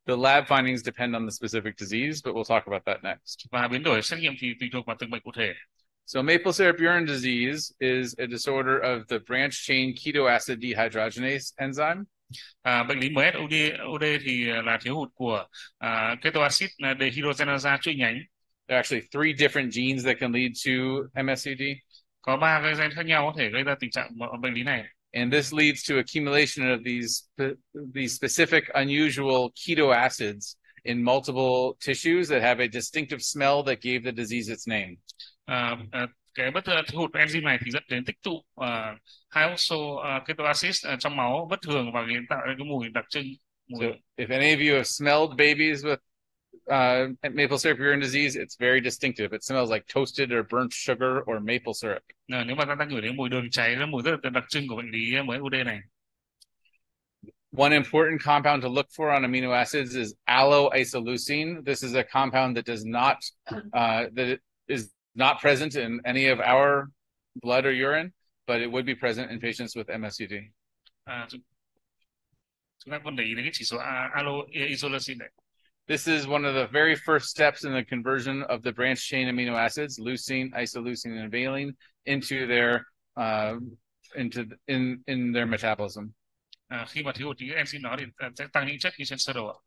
The lab findings depend on the specific disease, but we'll talk about that next. Và biến đổi xét nghiệm thì tùy thuộc vào từng bệnh cụ thể. So maple syrup urine disease is a disorder of the branch chain ketoacid dehydrogenase enzyme. Bệnh lý MSUD thì là thiếu hụt của ketoacid dehydrogenase chuỗi nhánh. There are actually 3 different genes that can lead to MSUD. Có 3 cái gen khác nhau có thể gây ra tình trạng bệnh lý này. And this leads to accumulation of these specific unusual keto acids in multiple tissues that have a distinctive smell that gave the disease its name. Cái thiếu hụt enzyme này thì dẫn đến tích tụ high oxo keto acids trong máu bất thường và tạo ra cái mùi đặc trưng. So if any of you have smelled babies with maple syrup urine disease, it's very distinctive. It smells like toasted or burnt sugar or maple syrup. Nếu mà ta ngửi đến mùi đường cháy, nó mùi rất là đặc trưng của bệnh lý MSUD này. One important compound to look for on amino acids is allo-isoleucine. This is a compound that that is not present in any of our blood or urine, but it would be present in patients with MSUD. Chúng ta cần để ý đến cái chỉ số allo-isoleucine này. This is one of the very first steps in the conversion of the branch chain amino acids, leucine, isoleucine, and valine, into their metabolism. Khi mà thiếu hụt những enzyme đó thì sẽ tăng những chất như trên sơ đồ.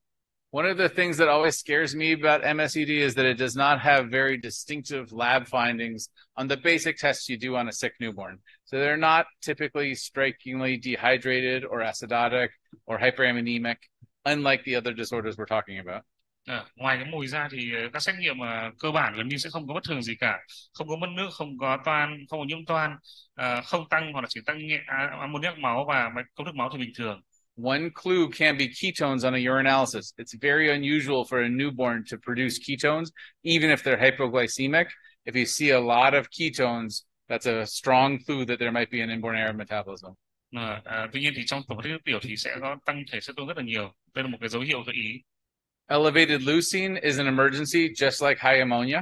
One of the things that always scares me about MSUD is that it does not have very distinctive lab findings on the basic tests you do on a sick newborn. So they're not typically strikingly dehydrated or acidotic or hyperammonemic, unlike the other disorders we're talking about. Ngoài cái mùi ra thì các xét nghiệm cơ bản gần như sẽ không có bất thường gì cả, không có mất nước, không có toan, không có nhiễm toan, không tăng hoặc là chỉ tăng nhẹ ammoniac máu và công thức máu thì bình thường. One clue can be ketones on a urinalysis. It's very unusual for a newborn to produce ketones, even if they're hypoglycemic. If you see a lot of ketones, that's a strong clue that there might be an inborn error of metabolism. Tuy nhiên thì trong tổng tiết tiểu thì sẽ có tăng thể cetone rất là nhiều. Đây là một cái dấu hiệu gợi ý. Elevated leucine is an emergency, just like high ammonia.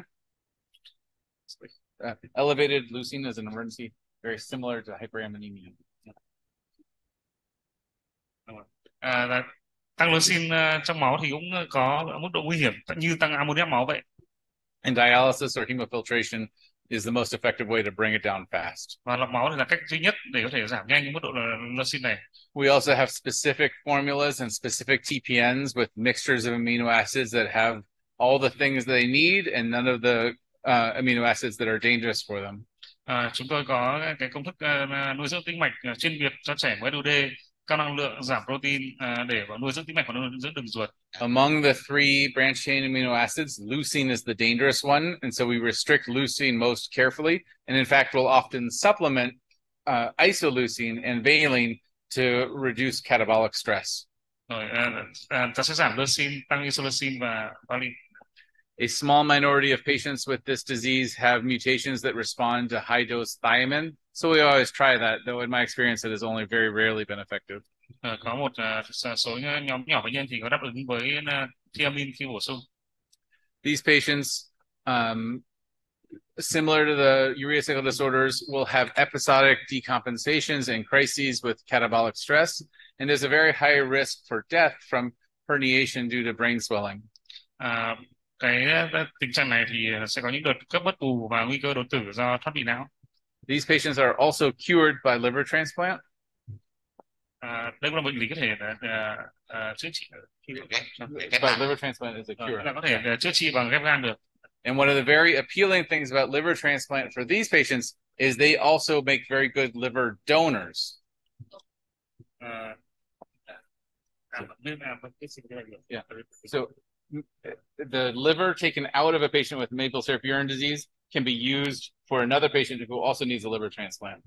Elevated leucine is an emergency, very similar to hyperammonemia. Tăng leucine trong máu thì cũng có mức độ nguy hiểm như tăng ammoniac máu vậy. In dialysis or hemofiltration, is the most effective way to bring it down fast. Và lọc máu thì là cách duy nhất để có thể giảm nhanh cái mức độ leucine này. We also have specific formulas and specific TPNs with mixtures of amino acids that have all the things they need and none of the amino acids that are dangerous for them. Chúng tôi có cái công thức nuôi dưỡng tĩnh mạch chuyên biệt cho trẻ mới DOD, cao năng lượng, giảm protein để nuôi dưỡng tĩnh mạch và nuôi dưỡng đường ruột. Among the three branched chain amino acids, leucine is the dangerous one, and so we restrict leucine most carefully. And in fact, we'll often supplement isoleucine and valine to reduce catabolic stress. Rồi, ta sẽ giảm leucine, tăng isoleucine và valine. A small minority of patients with this disease have mutations that respond to high-dose thiamine, so we always try that, though in my experience it has only very rarely been effective. Có một số nhóm nhỏ bệnh nhân thì có đáp ứng với thiamine khi bổ sung. These patients, similar to the urea cycle disorders, will have episodic decompensations and crises with catabolic stress, and there's a very high risk for death from herniation due to brain swelling. Cái tình trạng này thì sẽ có những đợt cấp bất bù và nguy cơ đột tử do thoát vị não. These patients are also cured by liver transplant. Đây cũng là bệnh lý có thể chữa trị. But liver transplant is a cure. Là có thể chữa trị bằng ghép gan được. And one of the very appealing things about liver transplant for these patients is they also make very good liver donors. Yeah. So the liver taken out of a patient with maple syrup urine disease can be used for another patient who also needs a liver transplant.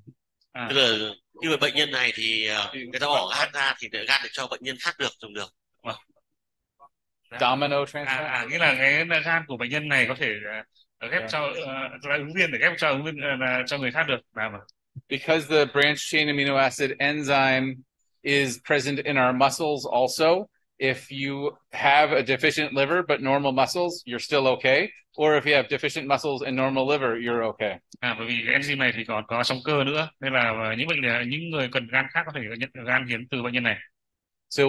Tức là như bệnh nhân này thì người ta bỏ gan ra thì gan để cho bệnh nhân khác được dùng được. Domino transplant. Nghĩa là cái gan của bệnh nhân này có thể ghép cho ứng viên để ghép cho ứng viên cho người khác được. Because the branched chain amino acid enzyme is present in our muscles also. If you have a deficient liver but normal muscles, you're still okay. Or if you have deficient muscles and normal liver, you're okay. Bởi vì cái enzyme này thì còn có trong cơ nữa, nên là những người cần gan khác có thể nhận gan hiến từ bệnh nhân này. So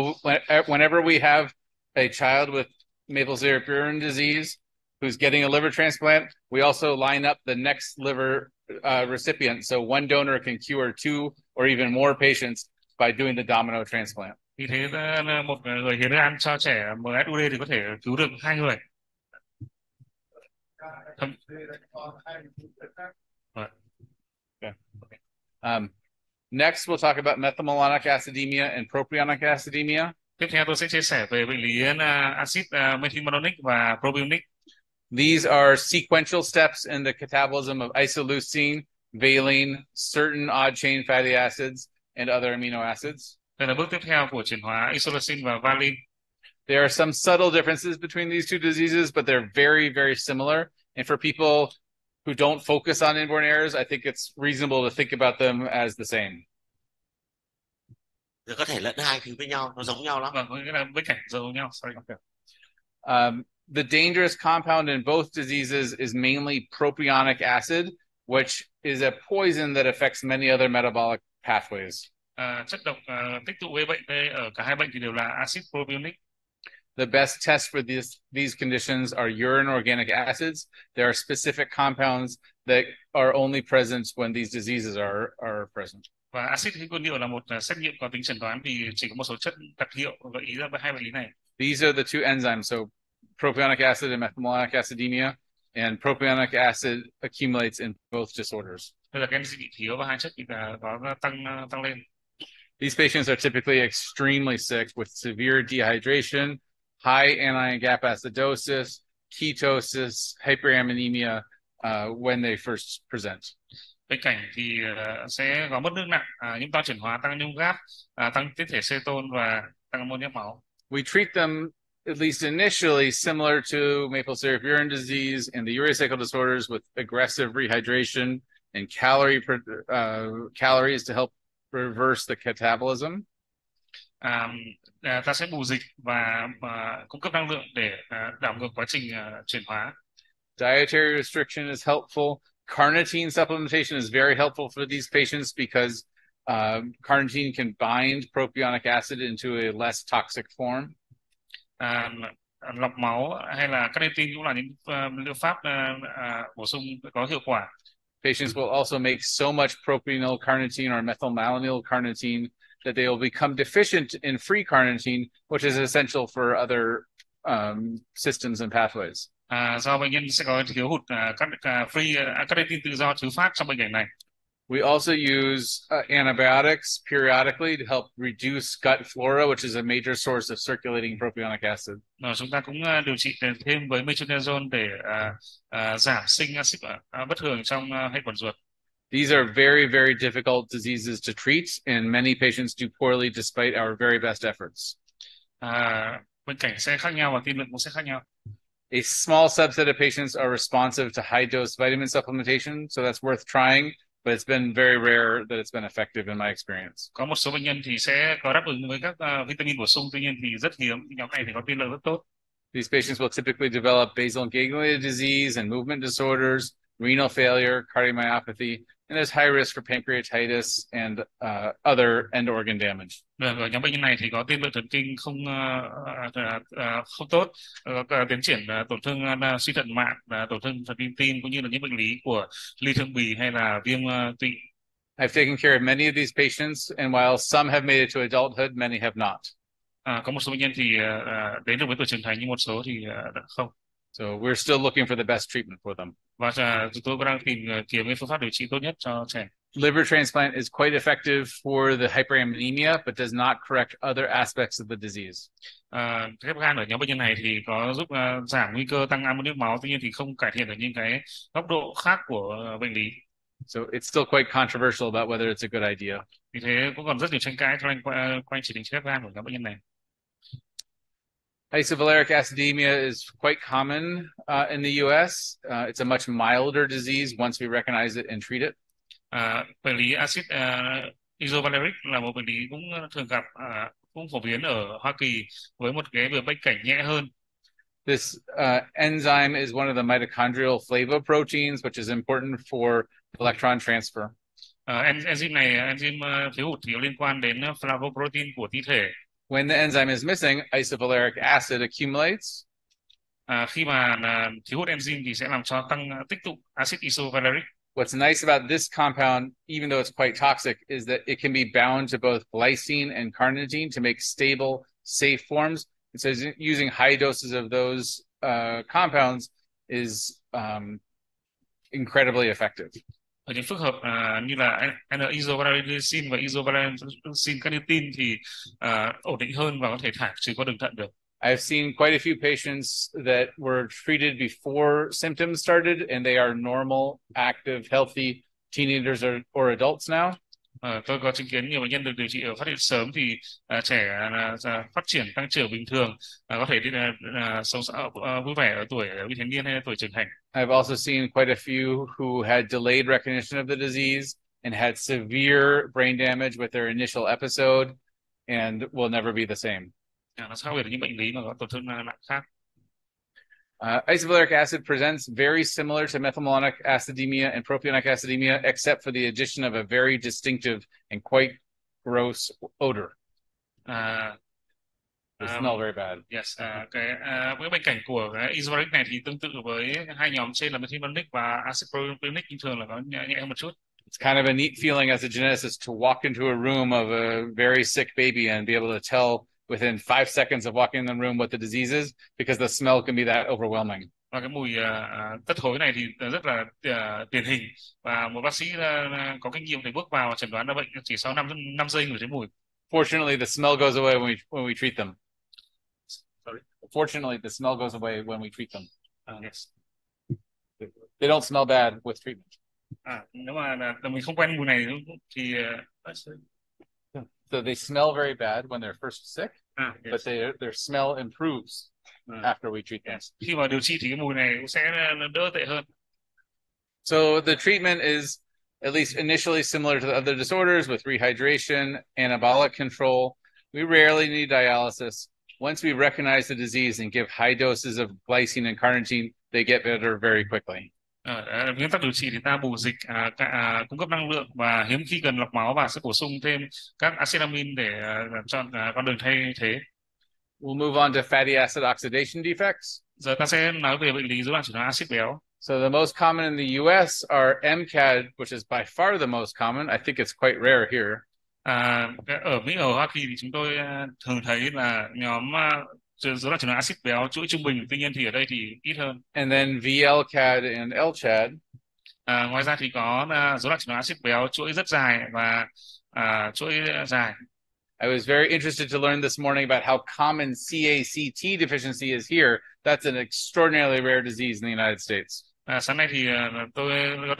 whenever we have a child with maple syrup urine disease who's getting a liver transplant, we also line up the next liver recipient. So one donor can cure 2 or even more patients by doing the domino transplant. Vì thế một người hiến gan cho trẻ MSUD thì có thể cứu được 2 người. Next, we'll talk about methylmalonic acidemia and propionic acidemia. Tiếp theo tôi sẽ chia sẻ về bệnh lý axit methylmalonic và propionic. These are sequential steps in the catabolism of isoleucine, valine, certain odd chain fatty acids, and other amino acids. Đây là bước tiếp theo của chuyển hóa isoleucine và valine. There are some subtle differences between these two diseases, but they're very, very similar. And for people who don't focus on inborn errors, I think it's reasonable to think about them as the same. Có thể lẫn hai thứ với nhau, nó giống nhau lắm. Nghĩa là bối cảnh giống nhau. Sorry. Okay. The dangerous compound in both diseases is mainly propionic acid, which is a poison that affects many other metabolic pathways. Chất độc tích tụ gây bệnh đây ở cả hai bệnh thì đều là axit propionic. The best tests for these conditions are urine organic acids. There are specific compounds that are only present when these diseases are present. Và axit hydrochloric là một xét nghiệm có tính chẩn đoán vì chỉ có một số chất đặc hiệu gợi ý ra hai bệnh lý này. These are the two enzymes, so propionic acid and methylmalonic acidemia, and propionic acid accumulates in both disorders. Đây là cái enzyme bị thiếu và hai chất bị có tăng lên. These patients are typically extremely sick with severe dehydration, high anion gap acidosis, ketosis, hyperammonemia when they first present. Bệnh cảnh thì sẽ có mất nước nặng, những tăng chuyển hóa, tăng nhung gáp, tăng tiết thể ceton và tăng ammonia máu. We treat them, at least initially, similar to maple syrup urine disease and the urea cycle disorders with aggressive rehydration and calories to help reverse the catabolism. Ta sẽ bù dịch và cung cấp năng lượng để đảo ngược quá trình chuyển hóa. Dietary restriction is helpful. Carnitine supplementation is very helpful for these patients because carnitine can bind propionic acid into a less toxic form. lọc máu hay là creatine cũng là những liệu pháp bổ sung có hiệu quả. Patients will also make so much propionyl carnitine or methylmalonyl carnitine that they will become deficient in free carnitine, which is essential for other systems and pathways. Do bệnh nhân sẽ có thiếu hụt các creatine tự do thứ phát trong bệnh cảnh này. We also use antibiotics periodically to help reduce gut flora, which is a major source of circulating propionic acid. Chúng ta cũng điều trị thêm với metronidazole để giảm sinh axit bất thường trong hệ khuẩn ruột. These are very, very difficult diseases to treat, and many patients do poorly despite our very best efforts. Bệnh cảnh sẽ khác nhau và tiên lượng cũng sẽ khác nhau. A small subset of patients are responsive to high-dose vitamin supplementation, so that's worth trying. But it's been very rare that it's been effective in my experience. Có một số bệnh nhân thì sẽ có đáp ứng với các vitamin bổ sung, tuy nhiên thì rất hiếm. Nhóm này thì có tiên lượng rất tốt. These patients will typically develop basal ganglia disease and movement disorders, renal failure, cardiomyopathy, and there's high risk for pancreatitis and other end organ damage. Ở nhóm bệnh nhân này thì có tiên lượng thần kinh không tốt, có tiến triển tổn thương suy thận mạn, tổn thương thần kinh tim cũng như là những bệnh lý của ly thương bì hay là viêm tụy. I've taken care of many of these patients, and while some have made it to adulthood, many have not. Có một số bệnh nhân thì đến được với tuổi trưởng thành, nhưng một số thì không. So we're still looking for the best treatment for them. Và chúng tôi đang tìm kiếm cái phương pháp điều trị tốt nhất cho trẻ. Liver transplant is quite effective for the hyperammonemia, but does not correct other aspects of the disease. Ghép gan ở nhóm bệnh nhân này thì có giúp giảm nguy cơ tăng ammoniac máu, tuy nhiên thì không cải thiện được những cái góc độ khác của bệnh lý. So it's still quite controversial about whether it's a good idea. Vì thế cũng còn rất nhiều tranh cãi quanh chỉ định ghép gan của nhóm bệnh nhân này. Isovaleric acidemia is quite common in the US. It's a much milder disease once we recognize it and treat it. Bệnh lý axit isovaleric là một bệnh lý cũng thường gặp, cũng phổ biến ở Hoa Kỳ với một cái bệnh cảnh nhẹ hơn. This enzyme is one of the mitochondrial flavoproteins, which is important for electron transfer. Enzyme này, enzyme thiếu hụt thì liên quan đến flavoprotein của tí thể. When the enzyme is missing, isovaleric acid accumulates. Khi mà thiếu hụt enzyme thì sẽ làm cho tăng tích tụ axit isovaleric. What's nice about this compound, even though it's quite toxic, is that it can be bound to both glycine and carnitine to make stable, safe forms. So using high doses of those compounds is incredibly effective. Ở những phức hợp như là isovaleric và isovaleric carnitine thì ổn định hơn và có thể thải trừ qua đường thận được. I've seen quite a few patients that were treated before symptoms started, and they are normal, active, healthy teenagers or adults now. Tôi có chứng kiến nhiều bệnh nhân được điều trị ở phát hiện sớm thì trẻ phát triển tăng trưởng bình thường, có thể sống vui vẻ ở tuổi vị thành niên hay tuổi trưởng thành. I've also seen quite a few who had delayed recognition of the disease and had severe brain damage with their initial episode and will never be the same. Nó khác biệt với những bệnh lý mà có tổn thương nặng khác. Isovaleric acid presents very similar to methylmalonic acidemia and propionic acidemia, except for the addition of a very distinctive and quite gross odor. They smell very bad. Yes, cái bệnh cảnh của cái isovaleric này thì tương tự với hai nhóm trên là methylmalonic và acid propionic, nhưng thường là có nhẹ hơn một chút. It's kind of a neat feeling as a geneticist to walk into a room of a very sick baby and be able to tell within 5 seconds of walking in the room what the disease is, because the smell can be that overwhelming. Và cái mùi tất thối này thì rất là điển hình, và một bác sĩ có kinh nghiệm để bước vào và chẩn đoán ra bệnh chỉ sau 5 giây ngửi thấy mùi. Fortunately, the smell goes away when we treat them. Sorry. Fortunately, the smell goes away when we treat them. Yes. They don't smell bad with treatment. Nếu mà mình không quen mùi này thì So they smell very bad when they're first sick, yes. But their smell improves after we treat them. Yes. Khi mà điều trị thì cái mùi này cũng sẽ đỡ tệ hơn. So the treatment is at least initially similar to the other disorders with rehydration, anabolic control. We rarely need dialysis. Once we recognize the disease and give high doses of glycine and carnitine, they get better very quickly. Nguyên tắc điều trị thì ta bù dịch, cung cấp năng lượng, và hiếm khi cần lọc máu và sẽ bổ sung thêm các acid amin để chọn con đường thay thế. We'll move on to fatty acid oxidation defects. Giờ ta sẽ nói về bệnh lý rối loạn chuyển hóa axit béo. So the most common in the US are MCAD, which is by far the most common. I think it's quite rare here. Ở Mỹ, ở Hoa Kỳ thì chúng tôi thường thấy là nhóm rối loạn chuyển hóa axit béo chuỗi trung bình, tuy nhiên thì ở đây thì ít hơn. And then VLCAD and LCHAD. Ngoài ra thì có rối loạn chuyển hóa axit béo chuỗi rất dài và chuỗi dài. I was very interested to learn this morning about how common CACT deficiency is here. That's an extraordinarily rare disease in the United States. Sáng nay thì tôi có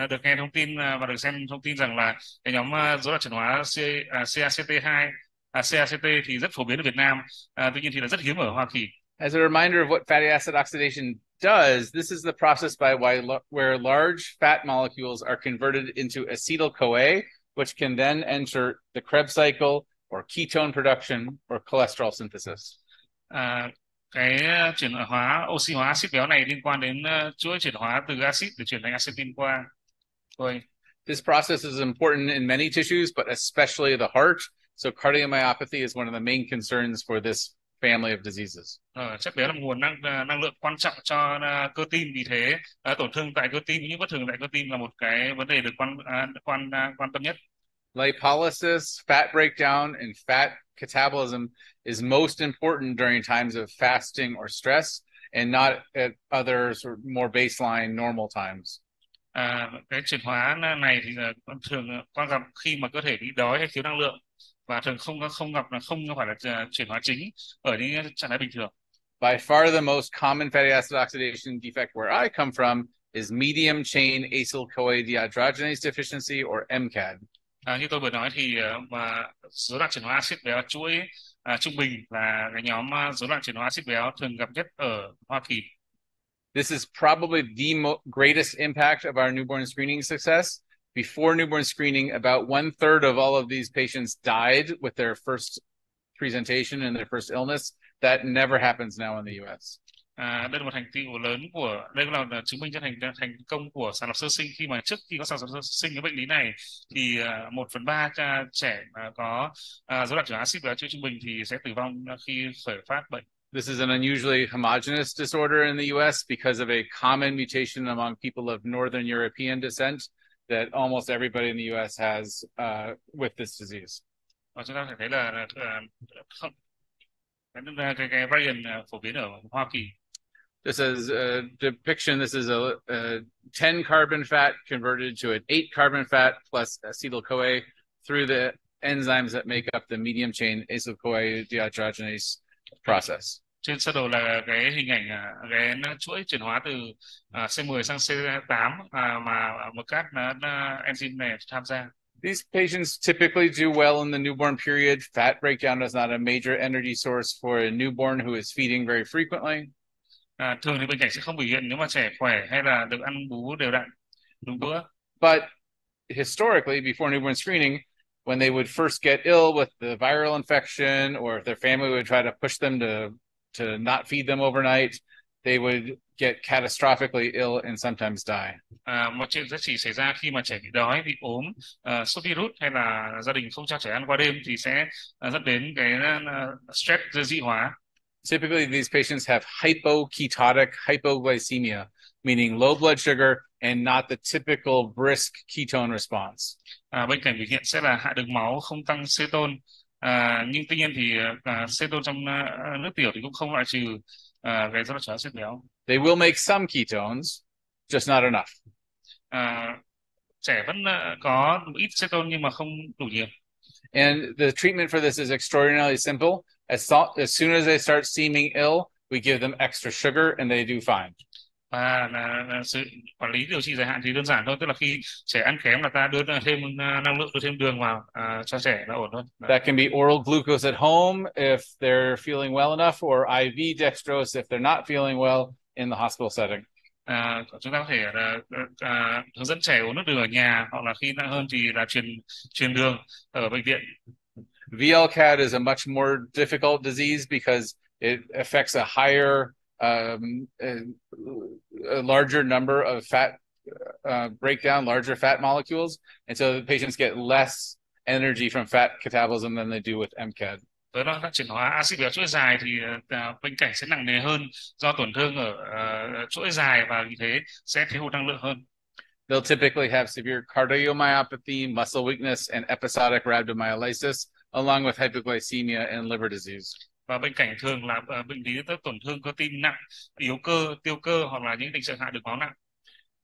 được nghe thông tin và được xem thông tin rằng là cái nhóm rối loạn chuyển hóa CACT2, CACT thì rất phổ biến ở Việt Nam, tuy nhiên thì là rất hiếm ở Hoa Kỳ. As a reminder of what fatty acid oxidation does, this is the process where large fat molecules are converted into acetyl-CoA, which can then enter the Krebs cycle or ketone production or cholesterol synthesis. Cái chuyển hóa oxy hóa axit béo này liên quan đến chuỗi chuyển hóa từ axit để chuyển thành acetyl qua. This process is important in many tissues, but especially the heart. So cardiomyopathy is one of the main concerns for this family of diseases. Chất béo là nguồn năng lượng quan trọng cho cơ tim, vì thế tổn thương tại cơ tim cũng như bất thường tại cơ tim là một cái vấn đề được quan tâm nhất. Lipolysis, fat breakdown, and fat catabolism is most important during times of fasting or stress, and not at other sort of more baseline normal times. Cái chuyển hóa này thì thường quan gặp khi mà cơ thể bị đói hay thiếu năng lượng, và thường không phải là chuyển hóa chính ở những trạng thái bình thường. By far the most common fatty acid oxidation defect where I come from is medium chain acyl-CoA dehydrogenase deficiency or MCAD. Như tôi vừa nói thì rối loạn chuyển hóa axit béo chuỗi trung bình là cái nhóm rối loạn chuyển hóa axit béo thường gặp nhất ở Hoa Kỳ. This is probably the greatest impact of our newborn screening success. Before newborn screening, about 1/3 of all of these patients died with their first presentation and their first illness. That never happens now in the US. Đây là một thành tựu lớn đây là chứng minh cho thành công của sàng lọc sơ sinh, khi mà trước khi có sàng lọc sơ sinh cái bệnh lý này thì 1/3 trẻ có rối loạn chuyển hóa axit béo chuỗi trung bình thì sẽ tử vong khi khởi phát bệnh. This is an unusually homogeneous disorder in the US because of a common mutation among people of Northern European descent that almost everybody in the US has with this disease. Và chúng ta phải thấy là cái variant phổ biến ở Hoa Kỳ. This is a depiction. This is a 10 carbon fat converted to an 8 carbon fat plus acetyl-CoA through the enzymes that make up the medium chain acyl-CoA dehydrogenase process. Trên sơ đồ là cái hình ảnh cái chuỗi chuyển hóa từ C10 sang C8 mà một các enzyme này tham gia. These patients typically do well in the newborn period. Fat breakdown is not a major energy source for a newborn who is feeding very frequently. Thường thì bệnh cảnh sẽ không biểu hiện nếu mà trẻ khỏe hay là được ăn bú đều đặn đúng bữa. But historically, before newborn screening, when they would first get ill with the viral infection, or if their family would try to push them to not feed them overnight, they would get catastrophically ill and sometimes die. Một chuyện rất chỉ xảy ra khi mà trẻ bị đói, bị ốm, sốt virus, hay là gia đình không cho trẻ ăn qua đêm thì sẽ dẫn đến cái stress dị hóa. Typically, these patients have hypoketotic hypoglycemia, meaning low blood sugar and not the typical brisk ketone response. Bệnh cảnh biểu hiện sẽ là hạ đường máu, không tăng ceton, nhưng tuy nhiên thì ceton trong nước tiểu thì cũng không loại trừ cái rối loạn chuyển hóa axit béo. They will make some ketones, just not enough. Trẻ vẫn có một ít ceton nhưng mà không đủ nhiều. And the treatment for this is extraordinarily simple. As soon as they start seeming ill, we give them extra sugar and they do fine. Và sự quản lý điều trị dài hạn thì đơn giản thôi, tức là khi trẻ ăn kém là ta đưa thêm năng lượng, đưa thêm đường vào cho trẻ là ổn thôi. That can be oral glucose at home if they're feeling well enough, or IV dextrose if they're not feeling well in the hospital setting. Chúng ta có thể hướng dẫn trẻ uống nước đường ở nhà, hoặc là khi nặng hơn thì là truyền đường ở bệnh viện. VLCAD is a much more difficult disease because it affects a higher, a larger number of fat breakdown, larger fat molecules, and so the patients get less energy from fat catabolism than they do with MCAD. Với nó chuyển hóa axit béo chuỗi dài thì bệnh cảnh sẽ nặng nề hơn do tổn thương ở chuỗi dài và vì thế sẽ thiếu hụt năng lượng hơn. They'll typically have severe cardiomyopathy, muscle weakness, and episodic rhabdomyolysis, along with hypoglycemia and liver disease. Và bệnh cảnh thường là bệnh lý tổn thương cơ tim nặng, yếu cơ, tiêu cơ hoặc là những tình trạng hạ đường máu nặng.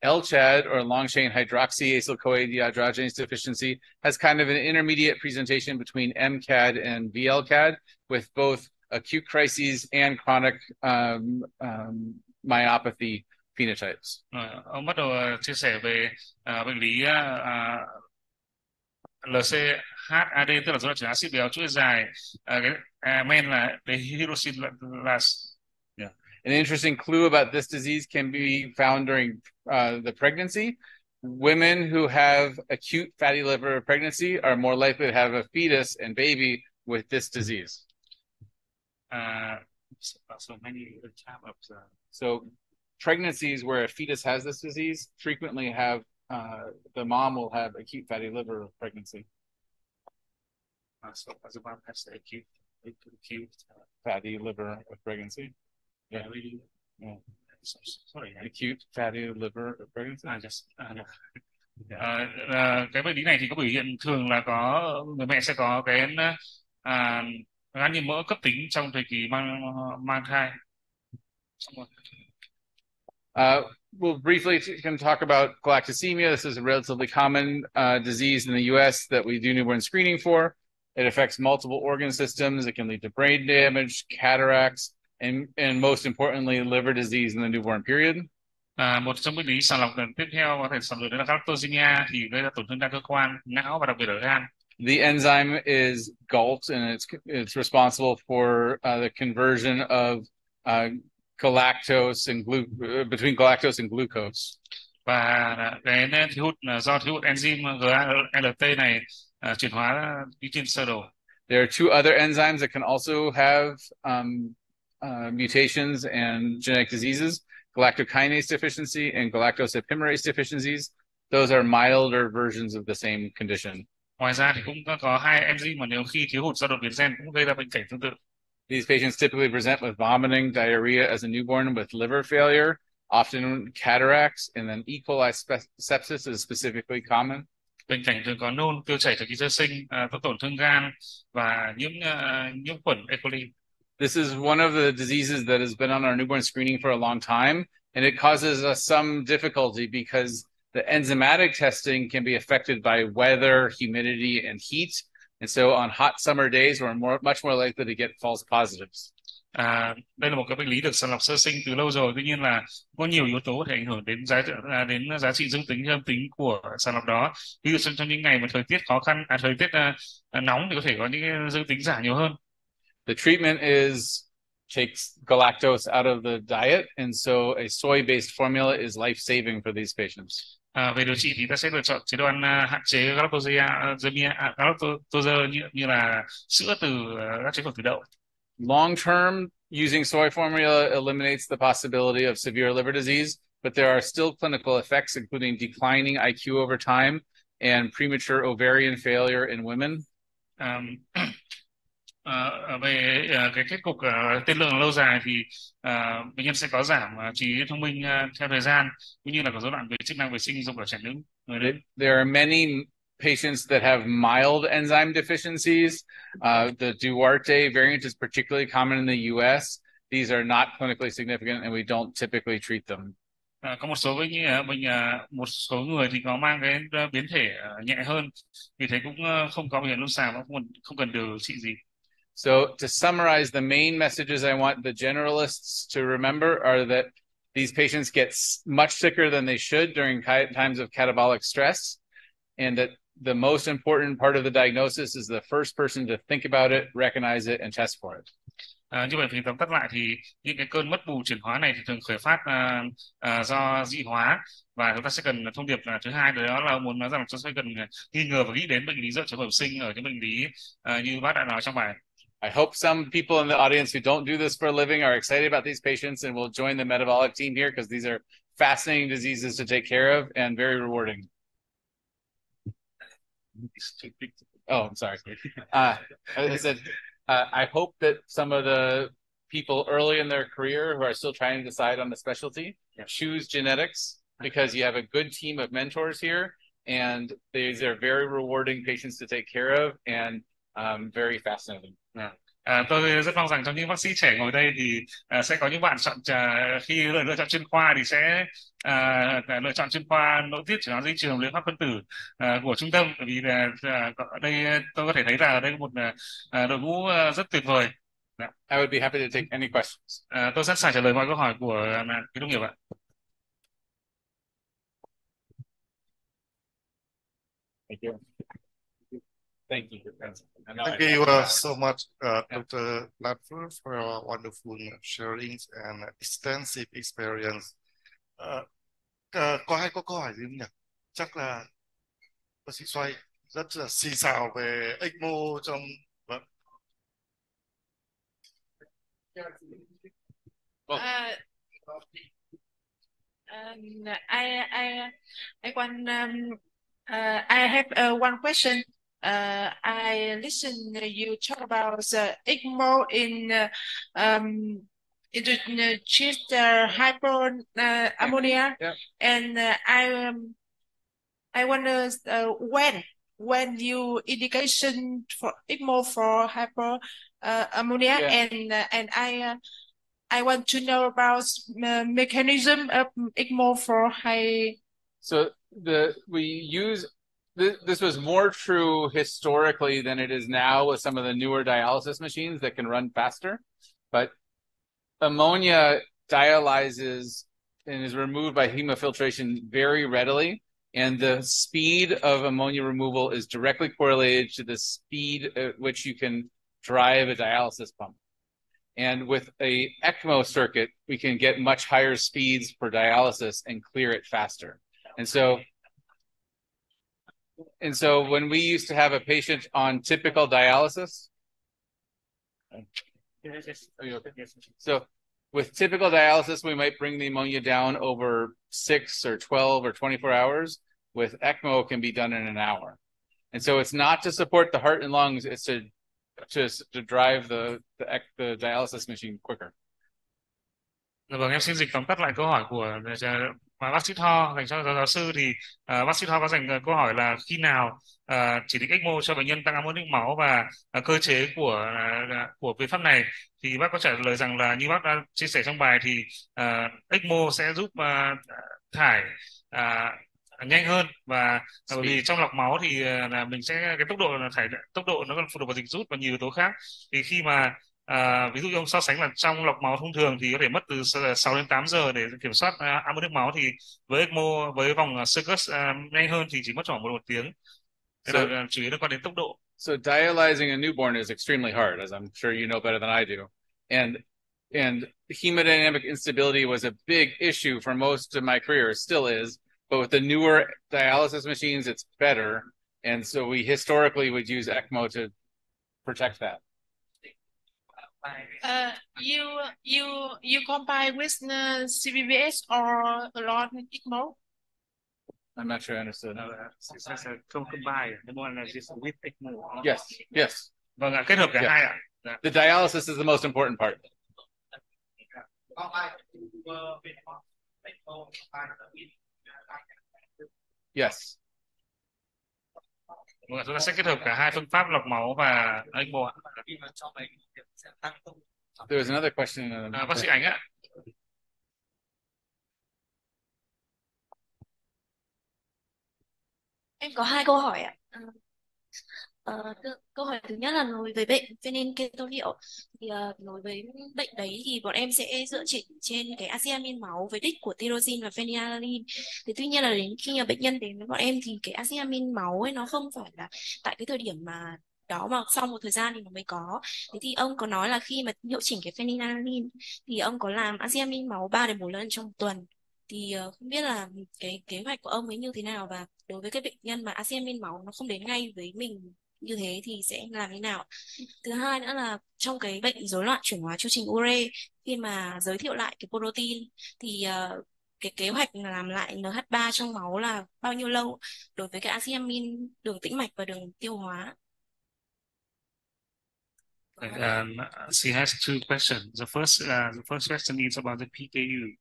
LCHAD, or long-chain hydroxyacyl-CoA dehydrogenase deficiency, has kind of an intermediate presentation between MCAD and VLCAD, with both acute crises and chronic myopathy phenotypes. Ông bắt đầu chia sẻ về bệnh lý LCHAD, tức là rối loạn chuyển hóa axit béo chuỗi dài, men là dehydrogenase. Yeah. An interesting clue about this disease can be found during the pregnancy. Women who have acute fatty liver pregnancy are more likely to have a fetus and baby with this disease. So pregnancies where a fetus has this disease frequently have the mom will have acute fatty liver pregnancy. So as a mom has the acute fatty liver pregnancy. Yeah. Yeah. Sorry, acute fatty liver pregnancy. Cái bệnh lý này thì có biểu hiện thường là có người mẹ sẽ có cái gan nhiễm mỡ cấp tính trong thời kỳ mang thai. We'll briefly can talk about galactosemia. This is a relatively common disease in the U.S. that we do newborn screening for. It affects multiple organ systems. It can lead to brain damage, cataracts, and most importantly, liver disease in the newborn period. Một trong bệnh lý sàng lọc tiếp theo có thể sàng lọc đến là galactosemia thì gây ra tổn thương đa cơ quan, não và đặc biệt ở gan. The enzyme is GALT, and it's responsible for the conversion of galactose and between galactose and glucose. Và cái thiếu hụt do thiếu hụt enzyme GALT này chuyển hóa protein sơ đồ. There are two other enzymes that can also have mutations and genetic diseases: galactokinase deficiency and galactose epimerase deficiencies. Those are milder versions of the same condition. Ngoài ra thì cũng có hai enzyme mà nếu khi thiếu hụt do đột biến gen cũng gây ra bệnh cảnh tương tự. These patients typically present with vomiting, diarrhea as a newborn with liver failure, often cataracts, and then E. coli sepsis is specifically common. Bệnh cảnh thường có nôn, tiêu chảy thời kỳ sơ sinh, có tổn thương gan và nhiễm khuẩn E. coli. This is one of the diseases that has been on our newborn screening for a long time, and it causes us some difficulty because the enzymatic testing can be affected by weather, humidity, and heat. And so on hot summer days, we're much more likely to get false positives. Đây là một cái bệnh lý được sàng lọc sơ sinh từ lâu rồi, tuy nhiên là có nhiều yếu tố có thể ảnh hưởng đến giá trị dương tính hay âm tính của sàng lọc đó. Ví dụ trong những ngày mà thời tiết khó khăn, thời tiết nóng thì có thể có những dương tính giả nhiều hơn. The treatment takes galactose out of the diet, and so a soy-based formula is life-saving for these patients. Về điều trị thì ta sẽ lựa chọn chế độ ăn hạn chế galactose như là sữa từ các chế phẩm từ đậu. Long term, using soy formula eliminates the possibility of severe liver disease, but there are still clinical effects, including declining IQ over time and premature ovarian failure in women. Về cái kết cục tiên lượng lâu dài thì bệnh nhân sẽ có giảm trí thông minh theo thời gian, cũng như là có rối loạn về chức năng vệ sinh dục ở trẻ nữ. There are many patients that have mild enzyme deficiencies. The Duarte variant is particularly common in the US. These are not clinically significant, and we don't typically treat them. Có một số một số người thì có mang cái biến thể nhẹ hơn, vì thế cũng không có biểu hiện lâm sàng và không cần điều trị gì. So to summarize, the main messages I want the generalists to remember are that these patients get much sicker than they should during times of catabolic stress, and that the most important part of the diagnosis is the first person to think about it, recognize it, and test for it. Như vậy thì tóm tắt lại thì những cái cơn mất bù chuyển hóa này thì thường khởi phát do dị hóa, và chúng ta sẽ cần thông điệp thứ hai đó là muốn nói rằng chúng ta sẽ cần nghi ngờ và nghĩ đến bệnh lý dựa trên bẩm sinh ở những bệnh lý như bác đã nói trong bài. I hope some people in the audience who don't do this for a living are excited about these patients and will join the metabolic team here, because these are fascinating diseases to take care of and very rewarding. Oh, I'm sorry. I said I hope that some of the people early in their career who are still trying to decide on the specialty choose genetics, because you have a good team of mentors here, and these are very rewarding patients to take care of, and very fascinating. Tôi rất mong rằng trong những bác sĩ trẻ ngồi đây thì sẽ có những bạn chọn khi lựa chọn chuyên khoa thì sẽ lựa chọn chuyên khoa nội tiết chẩn đoán di truyền liệu pháp phân tử của trung tâm, bởi vì ở đây tôi có thể thấy là ở đây có một đội ngũ rất tuyệt vời. I would be happy to take any questions. Tôi sẵn sàng trả lời mọi câu hỏi của quý đồng nghiệp ạ. Thank you. Thank you. Thank you so much, Dr. Lanpher, for your wonderful sharings and extensive experience. Có hai câu hỏi gì không nhỉ? Chắc là bác sĩ Xoay rất là xì xào về ECMO trong... Vâng. I have one question. I listen you talk about the ECMO in the chest hyperammonia, and I wonder when you indication for ECMO for hyperammonia, and I want to know about mechanism of ECMO for high. So this was more true historically than it is now with some of the newer dialysis machines that can run faster. But ammonia dialyzes and is removed by hemofiltration very readily. And the speed of ammonia removal is directly correlated to the speed at which you can drive a dialysis pump. And with a ECMO circuit, we can get much higher speeds for dialysis and clear it faster. And so when we used to have a patient on typical dialysis, so with typical dialysis, we might bring the ammonia down over 6 or 12 or 24 hours. With ECMO, it can be done in an hour. And so it's not to support the heart and lungs, it's to drive the dialysis machine quicker. Vâng, em xin dịch tóm tắt lại câu hỏi của bác sĩ Tho dành cho giáo sư. Thì bác sĩ Tho có dành câu hỏi là khi nào chỉ định ECMO cho bệnh nhân tăng áp lực máu và cơ chế của biện pháp này, thì bác có trả lời rằng là như bác đã chia sẻ trong bài thì ECMO sẽ giúp thải nhanh hơn, và bởi vì trong lọc máu thì là mình sẽ cái tốc độ nó còn phụ thuộc vào dịch rút và nhiều yếu tố khác. Thì khi mà ví dụ ông so sánh là trong lọc máu thông thường thì có thể mất từ 6 đến 8 giờ để kiểm soát áp lực máu, thì với ECMO với vòng circus nhanh hơn thì chỉ mất khoảng một tiếng. Thế là chủ yếu liên quan đến tốc độ. So dialyzing a newborn is extremely hard, as I'm sure you know better than I do. And hemodynamic instability was a big issue for most of my career, still is. But with the newer dialysis machines, it's better. And so we historically would use ECMO to protect that. You combine with CBBS or loạn ECMO? I'm not sure I understood. Không combine, the one is just with ECMO. Yes. Vâng ạ, kết hợp cả hai ạ. The dialysis is the most important part. Yes. Vâng, chúng ta sẽ kết hợp cả hai phương pháp lọc máu và ECMO ạ. There was another question. Bác sĩ Ánh ạ. Em có hai câu hỏi ạ. Câu hỏi thứ nhất là đối với bệnh phenylethylamine thì đối với bệnh đấy thì bọn em sẽ dựa trên cái axit amin máu với đích của tyrosine và phenylalanine. Thì tuy nhiên là đến khi bệnh nhân đến với bọn em thì cái axit amin máu ấy nó không phải là tại cái thời điểm mà đó, mà sau một thời gian thì nó mới có. Thế thì ông có nói là khi mà hiệu chỉnh cái phenylalanine thì ông có làm axit amin máu 3 đến 4 lần trong một tuần. Thì không biết là cái kế hoạch của ông ấy như thế nào, và đối với cái bệnh nhân mà axit amin máu nó không đến ngay với mình như thế thì sẽ làm thế nào? Thứ hai nữa là trong cái bệnh rối loạn chuyển hóa chu trình ure, khi mà giới thiệu lại cái protein thì cái kế hoạch làm lại NH3 trong máu là bao nhiêu lâu đối với cái axit amin đường tĩnh mạch và đường tiêu hóa? She has two questions. The first question is about the PKU.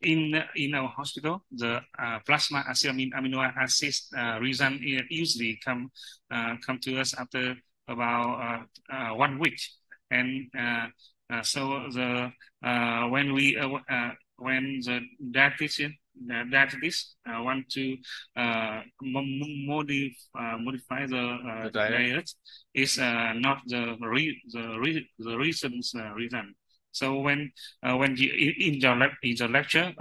In our hospital, the plasma acylamine amino acids result usually come to us after about 1 week, and so the when the dietitian want to modify the diet is not the reason. So when you, in your lecture,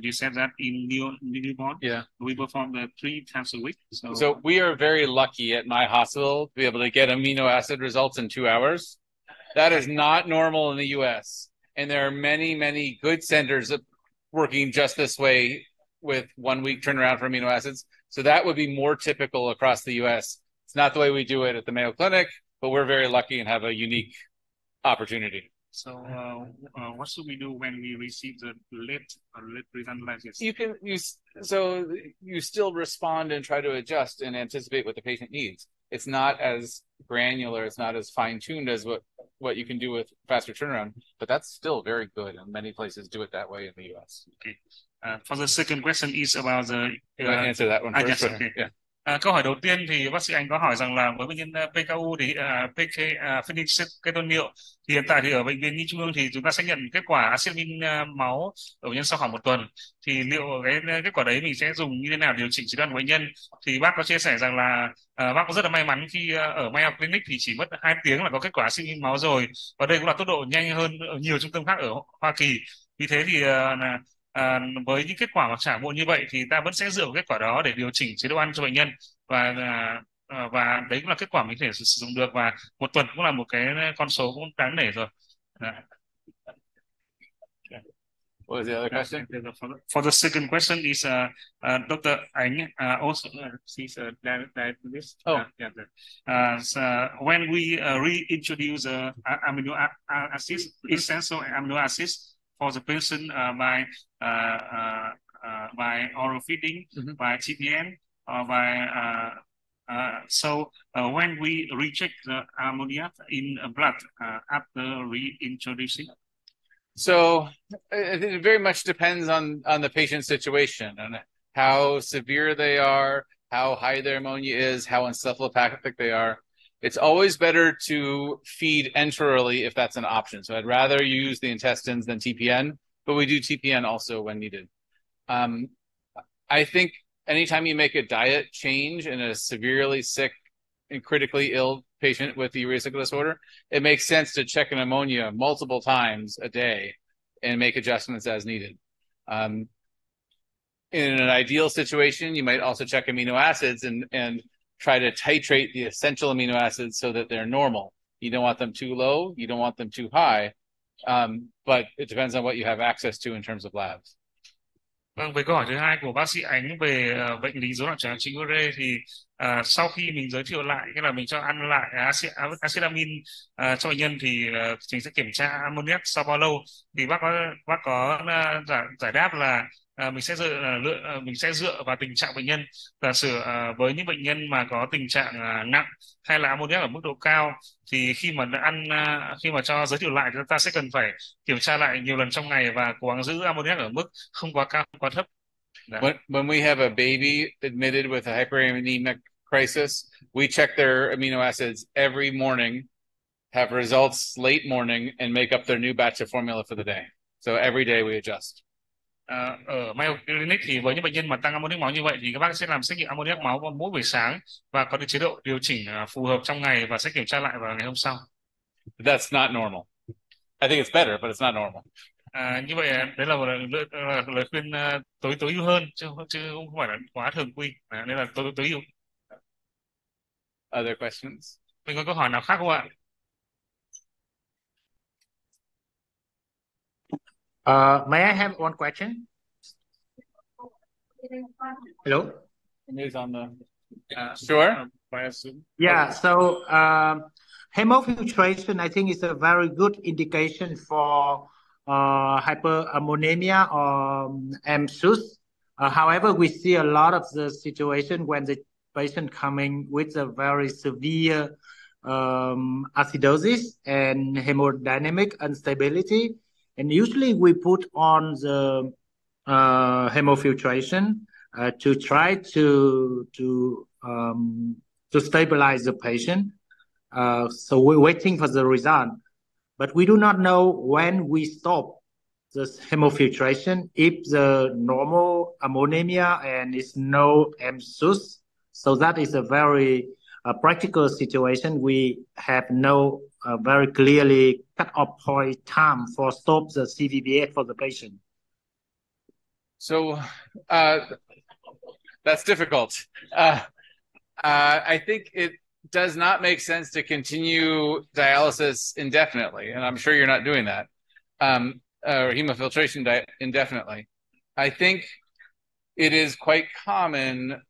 you said that in newborn, we perform the 3 times a week. So we are very lucky at my hospital to be able to get amino acid results in 2 hours. That is not normal in the U.S. And there are many, many good centers working just this way with 1 week turnaround for amino acids. So that would be more typical across the U.S. It's not the way we do it at the Mayo Clinic, but we're very lucky and have a unique opportunity. So what should we do when we receive the late result like this? You still respond and try to adjust and anticipate what the patient needs. It's not as granular, it's not as fine-tuned as what you can do with faster turnaround, but that's still very good, and many places do it that way in the U.S. Okay. For the second question is about the... answer that one first. Yes, okay. Yeah. Câu hỏi đầu tiên thì bác sĩ Anh có hỏi rằng là với bệnh nhân PKU thì phenylketonuria thì hiện tại thì ở bệnh viện Nhi Trung ương thì chúng ta sẽ nhận kết quả acetamin máu ở bệnh nhân sau khoảng 1 tuần, thì liệu cái kết quả đấy mình sẽ dùng như thế nào điều chỉnh chế độ ăn của bệnh nhân? Thì bác có chia sẻ rằng là bác có rất là may mắn khi ở Mayo Clinic thì chỉ mất 2 tiếng là có kết quả acetamin máu rồi, và đây cũng là tốc độ nhanh hơn ở nhiều trung tâm khác ở Hoa Kỳ. Vì thế thì với những kết quả mà trả muộn như vậy thì ta vẫn sẽ dựa vào kết quả đó để điều chỉnh chế độ ăn cho bệnh nhân, và đấy cũng là kết quả mình có thể sử dụng được, và 1 tuần cũng là một cái con số cũng đáng nể rồi. What was the other question? For the second question is Dr. Anh also she's a dietitian. So when we reintroduce amino acids, essential amino acids for the patient by oral feeding, by TPN, or by when we reject the ammonia in blood after reintroducing. So it very much depends on the patient's situation and how severe they are, how high their ammonia is, how encephalopathic they are. It's always better to feed enterally if that's an option. So I'd rather use the intestines than TPN, but we do TPN also when needed. I think anytime you make a diet change in a severely sick and critically ill patient with the urea cycle disorder, it makes sense to check an ammonia multiple times a day and make adjustments as needed. In an ideal situation, you might also check amino acids and try to titrate the essential amino acids so that they're normal. You don't want them too low, you don't want them too high, but it depends on what you have access to in terms of labs. Vâng, với câu hỏi thứ hai của bác sĩ Ánh về bệnh lý rối loạn chuyển hóa chính ure thì sau khi mình giới thiệu lại, nghĩa là mình cho ăn lại acetamin cho bệnh nhân thì mình sẽ kiểm tra ammoniac sau bao lâu, thì bác có giải đáp là mình sẽ dựa vào tình trạng bệnh nhân. Giả sử với những bệnh nhân mà có tình trạng nặng hay là ammoniac ở mức độ cao thì khi mà cho giới thiệu lại chúng ta sẽ cần phải kiểm tra lại nhiều lần trong ngày và cố gắng giữ ammoniac ở mức không quá cao, không quá thấp. When we have a baby admitted with a hyperammonemic crisis, we check their amino acids every morning, have results late morning, and make up their new batch of formula for the day. So every day we adjust. Ở Mayo Clinic thì với những bệnh nhân mà tăng ammoniac máu như vậy thì các bác sẽ làm xét nghiệm ammoniac máu vào mỗi buổi sáng và có được chế độ điều chỉnh phù hợp trong ngày và sẽ kiểm tra lại vào ngày hôm sau. That's not normal. I think it's better, but it's not normal. Như vậy đấy là một lời khuyên tối ưu hơn chứ không phải là quá thường quy. Nên là tối ưu. Other questions? Mình có câu hỏi nào khác không ạ? May I have one question? Hello? News on the sure. Yeah. So hemofiltration, I think, is a very good indication for hyperammonemia or MSUS. However, we see a lot of the situation when the patient coming with a very severe acidosis and hemodynamic instability, and usually we put on the hemofiltration to try to stabilize the patient. So we're waiting for the result, but we do not know when we stop the hemofiltration if the normal ammonemia and it's no MSUS. So that is a very practical situation. We have no very clearly cut-off point time for stop the CVBS for the patient. So that's difficult. I think it does not make sense to continue dialysis indefinitely, and I'm sure you're not doing that, or hemofiltration indefinitely. I think it is quite common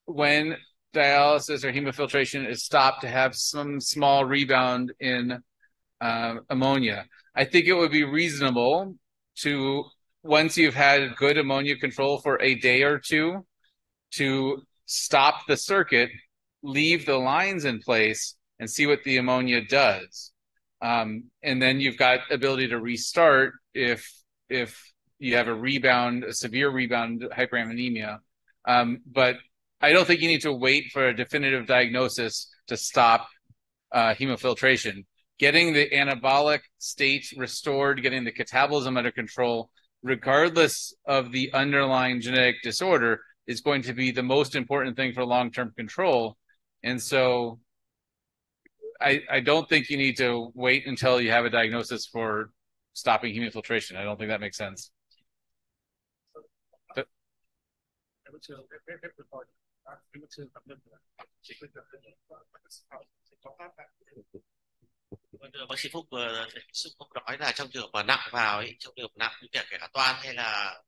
when dialysis or hemofiltration is stopped to have some small rebound in ammonia. I think it would be reasonable to, once you've had good ammonia control for a day or two, to stop the circuit, leave the lines in place, and see what the ammonia does. And then you've got ability to restart if you have a rebound, a severe rebound hyperammonemia. But I don't think you need to wait for a definitive diagnosis to stop hemofiltration. Getting the anabolic state restored, getting the catabolism under control, regardless of the underlying genetic disorder, is going to be the most important thing for long-term control. And so I don't think you need to wait until you have a diagnosis for stopping hemofiltration. I don't think that makes sense. But, bác sĩ Phúc nói là trong trường hợp mà nặng vào ấy, trong trường hợp nặng như kể cả toan hay là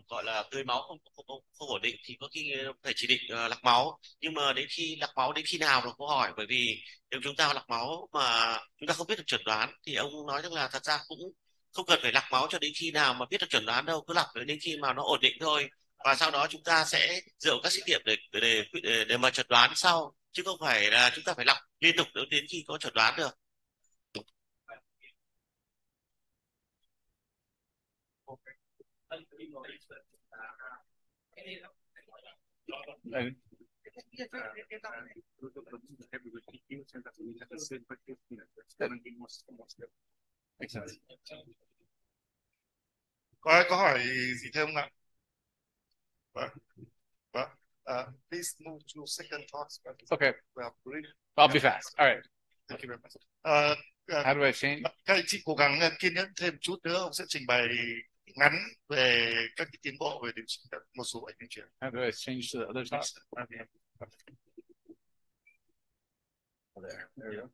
gọi là tưới máu không ổn định thì có khi phải chỉ định lọc máu, nhưng mà đến khi lọc máu đến khi nào là câu hỏi, bởi vì nếu chúng ta lọc máu mà chúng ta không biết được chẩn đoán thì ông nói rằng là thật ra cũng không cần phải lọc máu cho đến khi nào mà biết được chẩn đoán đâu, cứ lọc đến khi mà nó ổn định thôi, và sau đó chúng ta sẽ dựa vào các xét nghiệm để mà chẩn đoán sau, chứ không phải là chúng ta phải lọc liên tục đến khi có chẩn đoán được. Có ai có hỏi gì thêm không ạ? Vâng. Please move to second talks. okay, Well, really. I'll be fast. All right. Thank you very much. How do I change? Các anh chị cố gắng kiên nhẫn thêm một chút nữa, ông sẽ trình bày ngắn về các cái tiến bộ về điều trị một số bệnh lý chuyển. How do I change to the other side? There we go.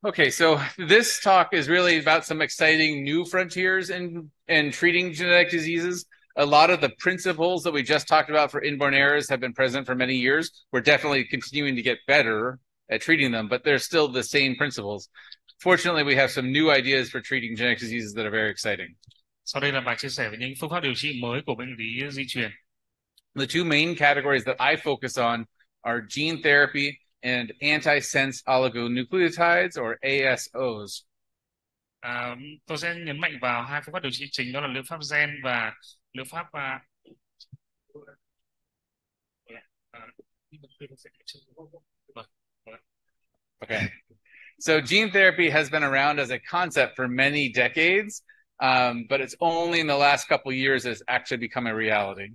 Okay, so this talk is really about some exciting new frontiers in treating genetic diseases. A lot of the principles that we just talked about for inborn errors have been present for many years. We're definitely continuing to get better at treating them, but they're still the same principles. Fortunately, we have some new ideas for treating genetic diseases that are very exciting. Sau đây là bài chia sẻ về những phương pháp điều trị mới của bệnh lý di truyền. The two main categories that I focus on are gene therapy and antisense oligonucleotides, or ASOs. Tôi sẽ nhấn mạnh vào hai phương pháp điều trị chính, đó là liệu pháp gen và liệu pháp Okay. So gene therapy has been around as a concept for many decades, but it's only in the last couple of years has actually become a reality.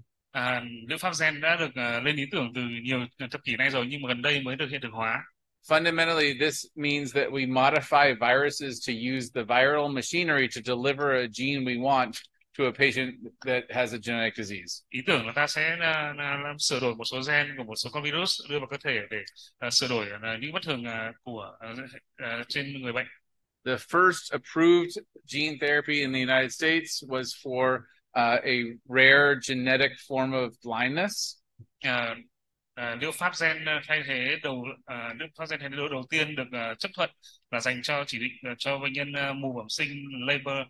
Liệu pháp gen đã được lên ý tưởng từ nhiều thập kỷ nay rồi, nhưng mà gần đây mới được hiện thực hóa. Fundamentally, this means that we modify viruses to use the viral machinery to deliver a gene we want to a patient that has a genetic disease. Ý tưởng là ta sẽ làm sửa đổi một số gen của một số con virus đưa vào cơ thể để sửa đổi những bất thường của trên người bệnh. The first approved gene therapy in the United States was for a rare genetic form of blindness. Liệu pháp gen thay thế đầu tiên được chấp thuận là dành cho chỉ định cho bệnh nhân mù bẩm sinh labor.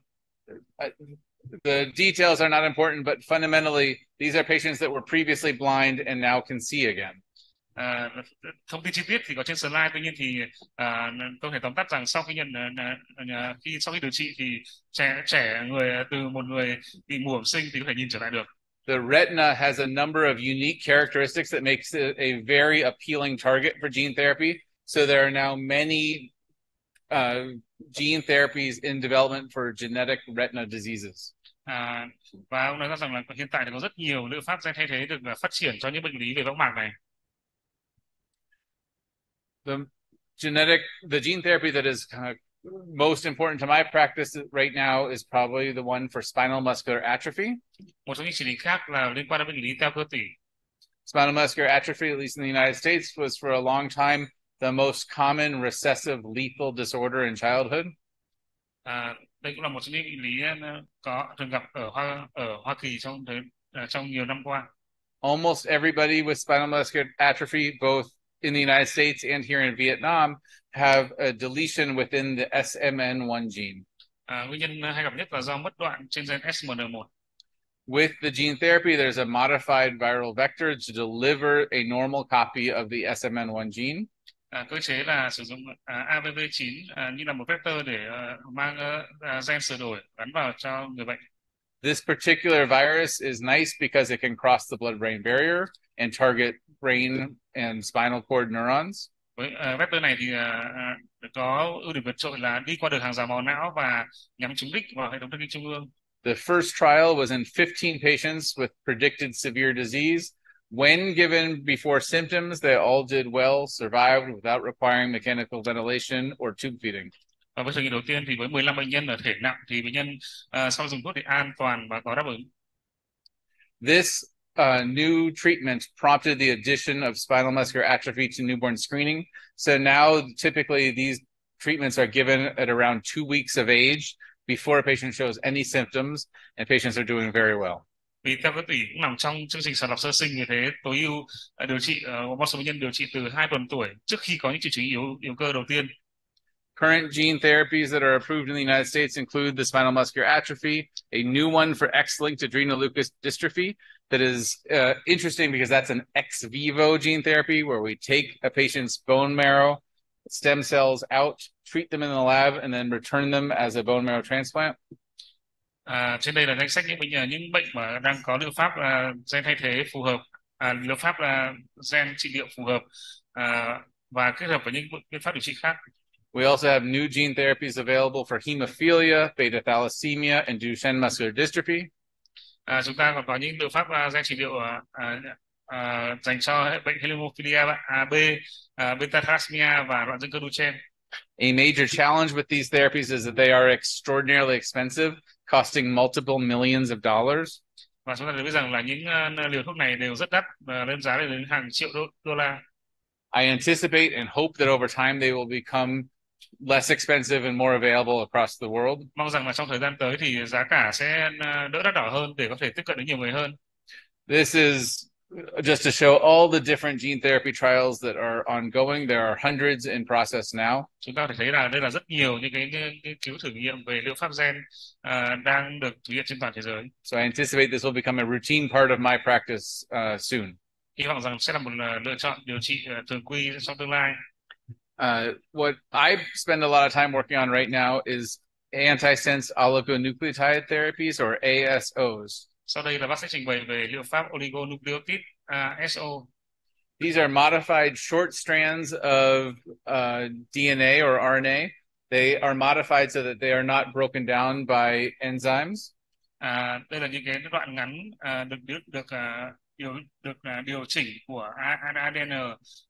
the details are not important, but fundamentally, these are patients that were previously blind and now can see again. Thông tin chi tiết thì có trên slide, tuy nhiên thì tôi thể tóm tắt rằng sau khi sau khi điều trị thì trẻ người từ một người bị mù bẩm sinh thì có thể nhìn trở lại được. The retina has a number of unique characteristics that makes it a very appealing target for gene therapy. So there are now many gene therapies in development for genetic retina diseases. Và ông nói rằng là hiện tại thì có rất nhiều liệu pháp gen thay thế được phát triển cho những bệnh lý về võng mạc này. The gene therapy that is kind of most important to my practice right now is probably the one for spinal muscular atrophy. Một trong những chỉ định khác là liên quan đến bệnh lý teo cơ tủy. Spinal muscular atrophy, at least in the United States, was for a long time the most common recessive lethal disorder in childhood. Đây cũng là một trong những bệnh lý thường gặp ở Hoa Kỳ trong nhiều năm qua. Almost everybody with spinal muscular atrophy, both in the United States and here in Vietnam, have a deletion within the SMN1 gene. Nguyên nhân hay gặp nhất là do mất đoạn trên gen SMN1. With the gene therapy, there's a modified viral vector to deliver a normal copy of the SMN1 gene. Cơ chế là sử dụng ABV9 như là một vector để mang gen sửa đổi gắn vào cho người bệnh. This particular virus is nice because it can cross the blood-brain barrier and target brain and spinal cord neurons. Với vector này thì có ưu điểm vượt trội là đi qua được hàng rào màu não và nhắm trúng đích vào hệ thống thần kinh trung ương. The first trial was in 15 patients with predicted severe disease. When given before symptoms, they all did well, survived without requiring mechanical ventilation or tube feeding. Và với thử nghiệm đầu tiên thì với 15 bệnh nhân ở thể nặng thì bệnh nhân sau dùng thuốc thì an toàn và có đáp ứng. This new treatment prompted the addition of spinal muscular atrophy to newborn screening. So now typically these treatments are given at around 2 weeks of age before a patient shows any symptoms, and patients are doing very well. Vì teo cơ tủy cũng nằm trong chương trình sàng lọc sơ sinh, vì thế tối ưu điều trị một số bệnh nhân điều trị từ 2 tuần tuổi trước khi có những triệu chứng yếu cơ đầu tiên. Current gene therapies that are approved in the United States include the spinal muscular atrophy, a new one for X-linked adrenoleukodystrophy that is interesting because that's an ex vivo gene therapy where we take a patient's bone marrow, stem cells out, treat them in the lab, and then return them as a bone marrow transplant. Trên đây là danh sách những bệnh mà đang có liệu pháp gen thay thế phù hợp, liệu pháp gen trị liệu phù hợp và kết hợp với những biện pháp điều trị khác. We also have new gene therapies available for hemophilia, beta thalassemia, and Duchenne muscular dystrophy. Chúng ta còn có những liệu pháp gen trị liệu dành cho bệnh hemophilia B, beta thalassemia và loạn dương cơ Duchenne. A major challenge with these therapies is that they are extraordinarily expensive, costing multiple millions of dollars. Và chúng ta được biết rằng là những liều thuốc này đều rất đắt, lên giá lên đến hàng triệu đô la. I anticipate and hope that over time they will become less expensive and more available across the world. Mong rằng là trong thời gian tới thì giá cả sẽ đỡ đắt đỏ hơn để có thể tiếp cận đến nhiều người hơn. This is just to show all the different gene therapy trials that are ongoing. There are hundreds in process now. Chúng ta có thể thấy là đây là rất nhiều những cái nghiên cứu thử nghiệm về liệu pháp gen đang được thực hiện trên toàn thế giới. So I anticipate this will become a routine part of my practice soon. Hy vọng rằng sẽ là một lựa chọn điều trị thường quy trong tương lai. What I spend a lot of time working on right now is antisense oligonucleotide therapies or ASOs. Sau đây là bác sẽ trình bày về liệu pháp oligonucleotide ASO. These are modified short strands of DNA or RNA. They are modified so that they are not broken down by enzymes. Đây là những cái đoạn ngắn được điều chỉnh của ADN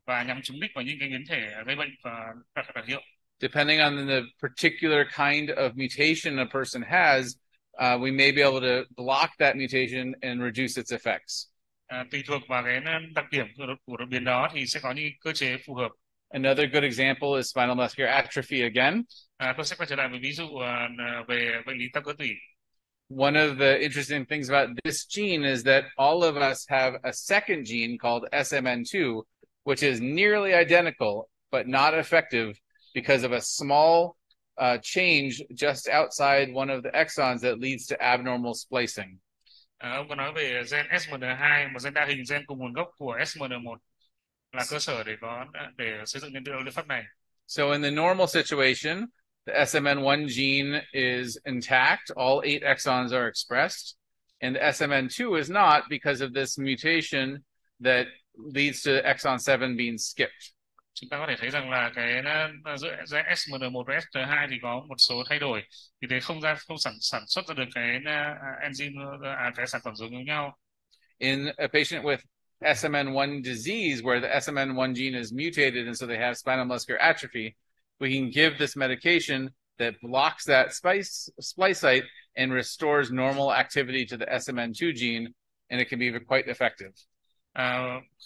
và nhằm trúng đích vào những cái biến thể gây bệnh và đặc hiệu. Depending on the particular kind of mutation a person has, we may be able to block that mutation and reduce its effects. Tùy thuộc vào cái đặc điểm của đột biến đó thì sẽ có những cơ chế phù hợp. Another good example is spinal muscular atrophy again. Tôi sẽ quay trở lại với ví dụ về bệnh lý teo cơ tủy. One of the interesting things about this gene is that all of us have a second gene called SMN2, which is nearly identical but not effective because of a small change just outside one of the exons that leads to abnormal splicing. Ông có nói về gen SMN2, một gen đa hình gen cùng nguồn gốc của SMN1 là cơ sở để xây dựng nên liệu pháp này. So in the normal situation, the SMN1 gene is intact. All 8 exons are expressed. And SMN2 is not because of this mutation that leads to exon 7 being skipped. Chúng ta có thể thấy rằng là cái giữa SMN1 và SMN2 thì có một số thay đổi, thì thế không sản xuất ra được cái enzyme, cái sản phẩm giống như nhau. In a patient with SMN1 disease, where the SMN1 gene is mutated and so they have spinal muscular atrophy, we can give this medication that blocks that splice site and restores normal activity to the SMN2 gene, and it can be quite effective.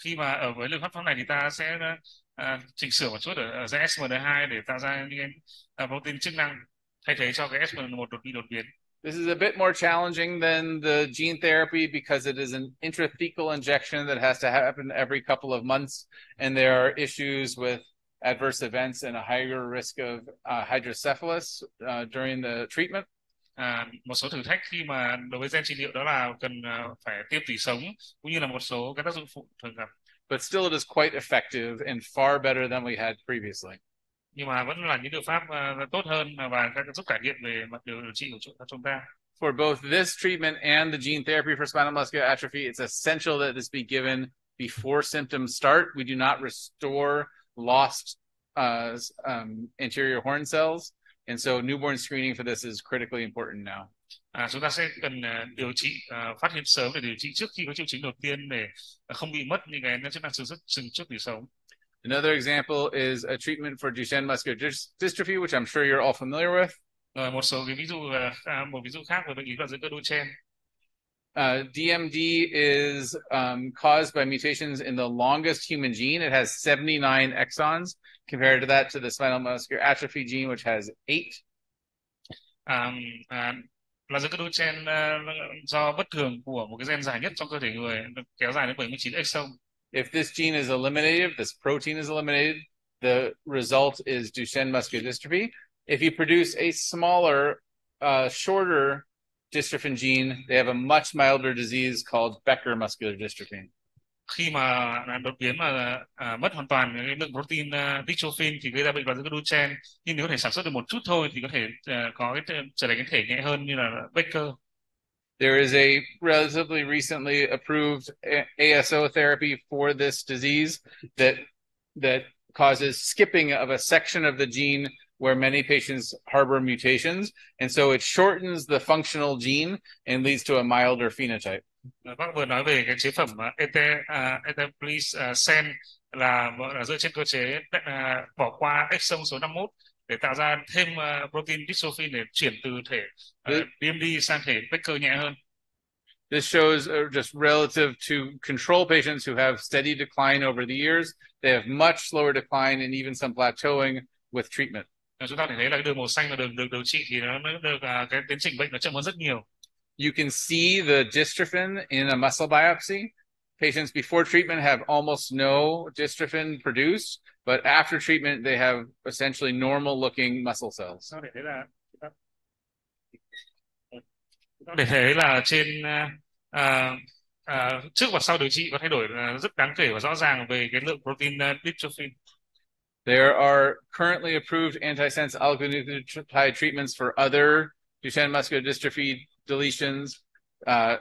Khi mà ở với liệu pháp này thì ta sẽ chỉnh sửa một chút ở gen SMN2 để tạo ra những cái protein chức năng thay thế cho cái SMN1 đột biến. This is a bit more challenging than the gene therapy because it is an intrathecal injection that has to happen every couple of months, and there are issues with adverse events and a higher risk of hydrocephalus during the treatment. Một số thử thách khi mà đối với gen trị liệu đó là cần phải tiêm tủy sống, cũng như là một số cái tác dụng phụ thường gặp. But still it is quite effective and far better than we had previously. Nhưng mà vẫn là những liệu pháp tốt hơn và giúp cải thiện về mặt điều trị của chúng ta. For both this treatment and the gene therapy for spinal muscular atrophy, it's essential that this be given before symptoms start. We do not restore lost anterior horn cells, and so newborn screening for this is critically important now. Chúng ta sẽ cần điều trị, phát hiện sớm để điều trị trước khi có triệu chứng đầu tiên để không bị mất những cái chức năng sừng trước tủy sống. Another example is a treatment for Duchenne muscular dystrophy, which I'm sure you're all familiar with. Một số cái ví dụ, một ví dụ khác về bệnh lý loạn dưỡng cơ Duchenne. DMD is caused by mutations in the longest human gene. It has 79 exons compared to that to the spinal muscular atrophy gene, which has 8. Loạn dưỡng cơ Duchenne do bất thường của một cái gen dài nhất trong cơ thể người, kéo dài đến 79 exon. If this gene is eliminated, this protein is eliminated, the result is Duchenne muscular dystrophy. If you produce a smaller, shorter dystrophin gene, they have a much milder disease called Becker muscular dystrophy. Khi mà đột biến mà mất hoàn toàn cái lượng protein dystrophin thì gây ra bệnh loạn dưỡng cơ Duchenne, nhưng nếu có thể sản xuất được một chút thôi thì có thể có trở thành cái thể nhẹ hơn như là Becker. There is a relatively recently approved ASO therapy for this disease that causes skipping of a section of the gene where many patients harbor mutations, and so it shortens the functional gene and leads to a milder phenotype. Bác vừa nói về cái chế phẩm sen là dựa trên cơ chế bỏ qua exon số 51 để tạo ra thêm protein dystrophin để chuyển từ thể DMD sang thể Becker nhẹ hơn. This shows just relative to control patients who have steady decline over the years. They have much slower decline and even some plateauing with treatment. Chúng ta thể thấy là cái đường màu xanh là đường được điều trị thì nó được cái tiến trình bệnh nó chậm hơn rất nhiều. You can see the dystrophin in a muscle biopsy. Patients before treatment have almost no dystrophin produced, but after treatment they have essentially normal looking muscle cells. Để thấy là trên trước và sau điều trị có thay đổi rất đáng kể và rõ ràng về cái lượng protein dystrophin. There are currently approved antisense oligonucleotide treatments for other Duchenne muscular dystrophy deletions,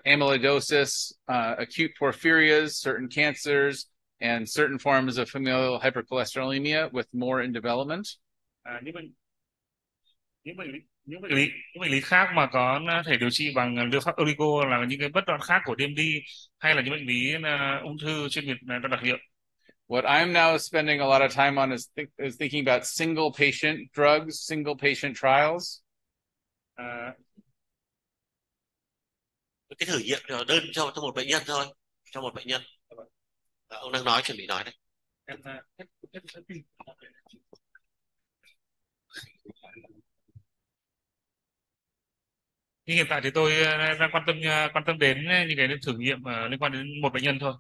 amyloidosis, acute porphyrias, certain cancers, and certain forms of familial hypercholesterolemia, with more in development. Những bệnh lý khác mà có thể điều trị bằng liệu pháp oligo là những cái bất đoạn khác của DMD hay là những bệnh lý ung thư chuyên biệt đặc hiệu. What I'm now spending a lot of time on is thinking about single patient drugs, single patient trials. Cái thử nghiệm đơn cho một bệnh nhân thôi, cho một bệnh nhân. Ông đang nói, chuẩn bị nói đấy. Nhưng hiện tại thì tôi đang quan tâm đến những cái thử nghiệm liên quan đến một bệnh nhân thôi,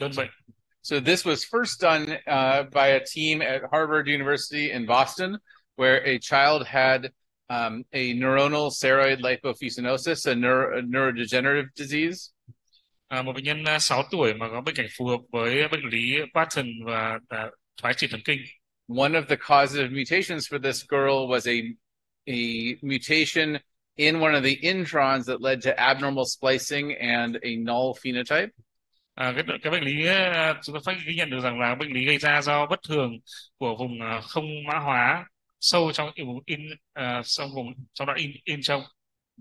đơn bệnh. So this was first done by a team at Harvard University in Boston where a child had a neuronal ceroid lipofuscinosis, a neurodegenerative disease. Một bệnh nhân 6 tuổi mà có bệnh cảnh phù hợp với bệnh lý Patton và thoái triển thần kinh. One of the causes of mutations for this girl was a mutation in one of the introns that led to abnormal splicing and a null phenotype. Cái bệnh lý chúng ta phát ghi nhận được rằng là bệnh lý gây ra do bất thường của vùng không mã hóa sâu trong vùng trong đoạn in trong.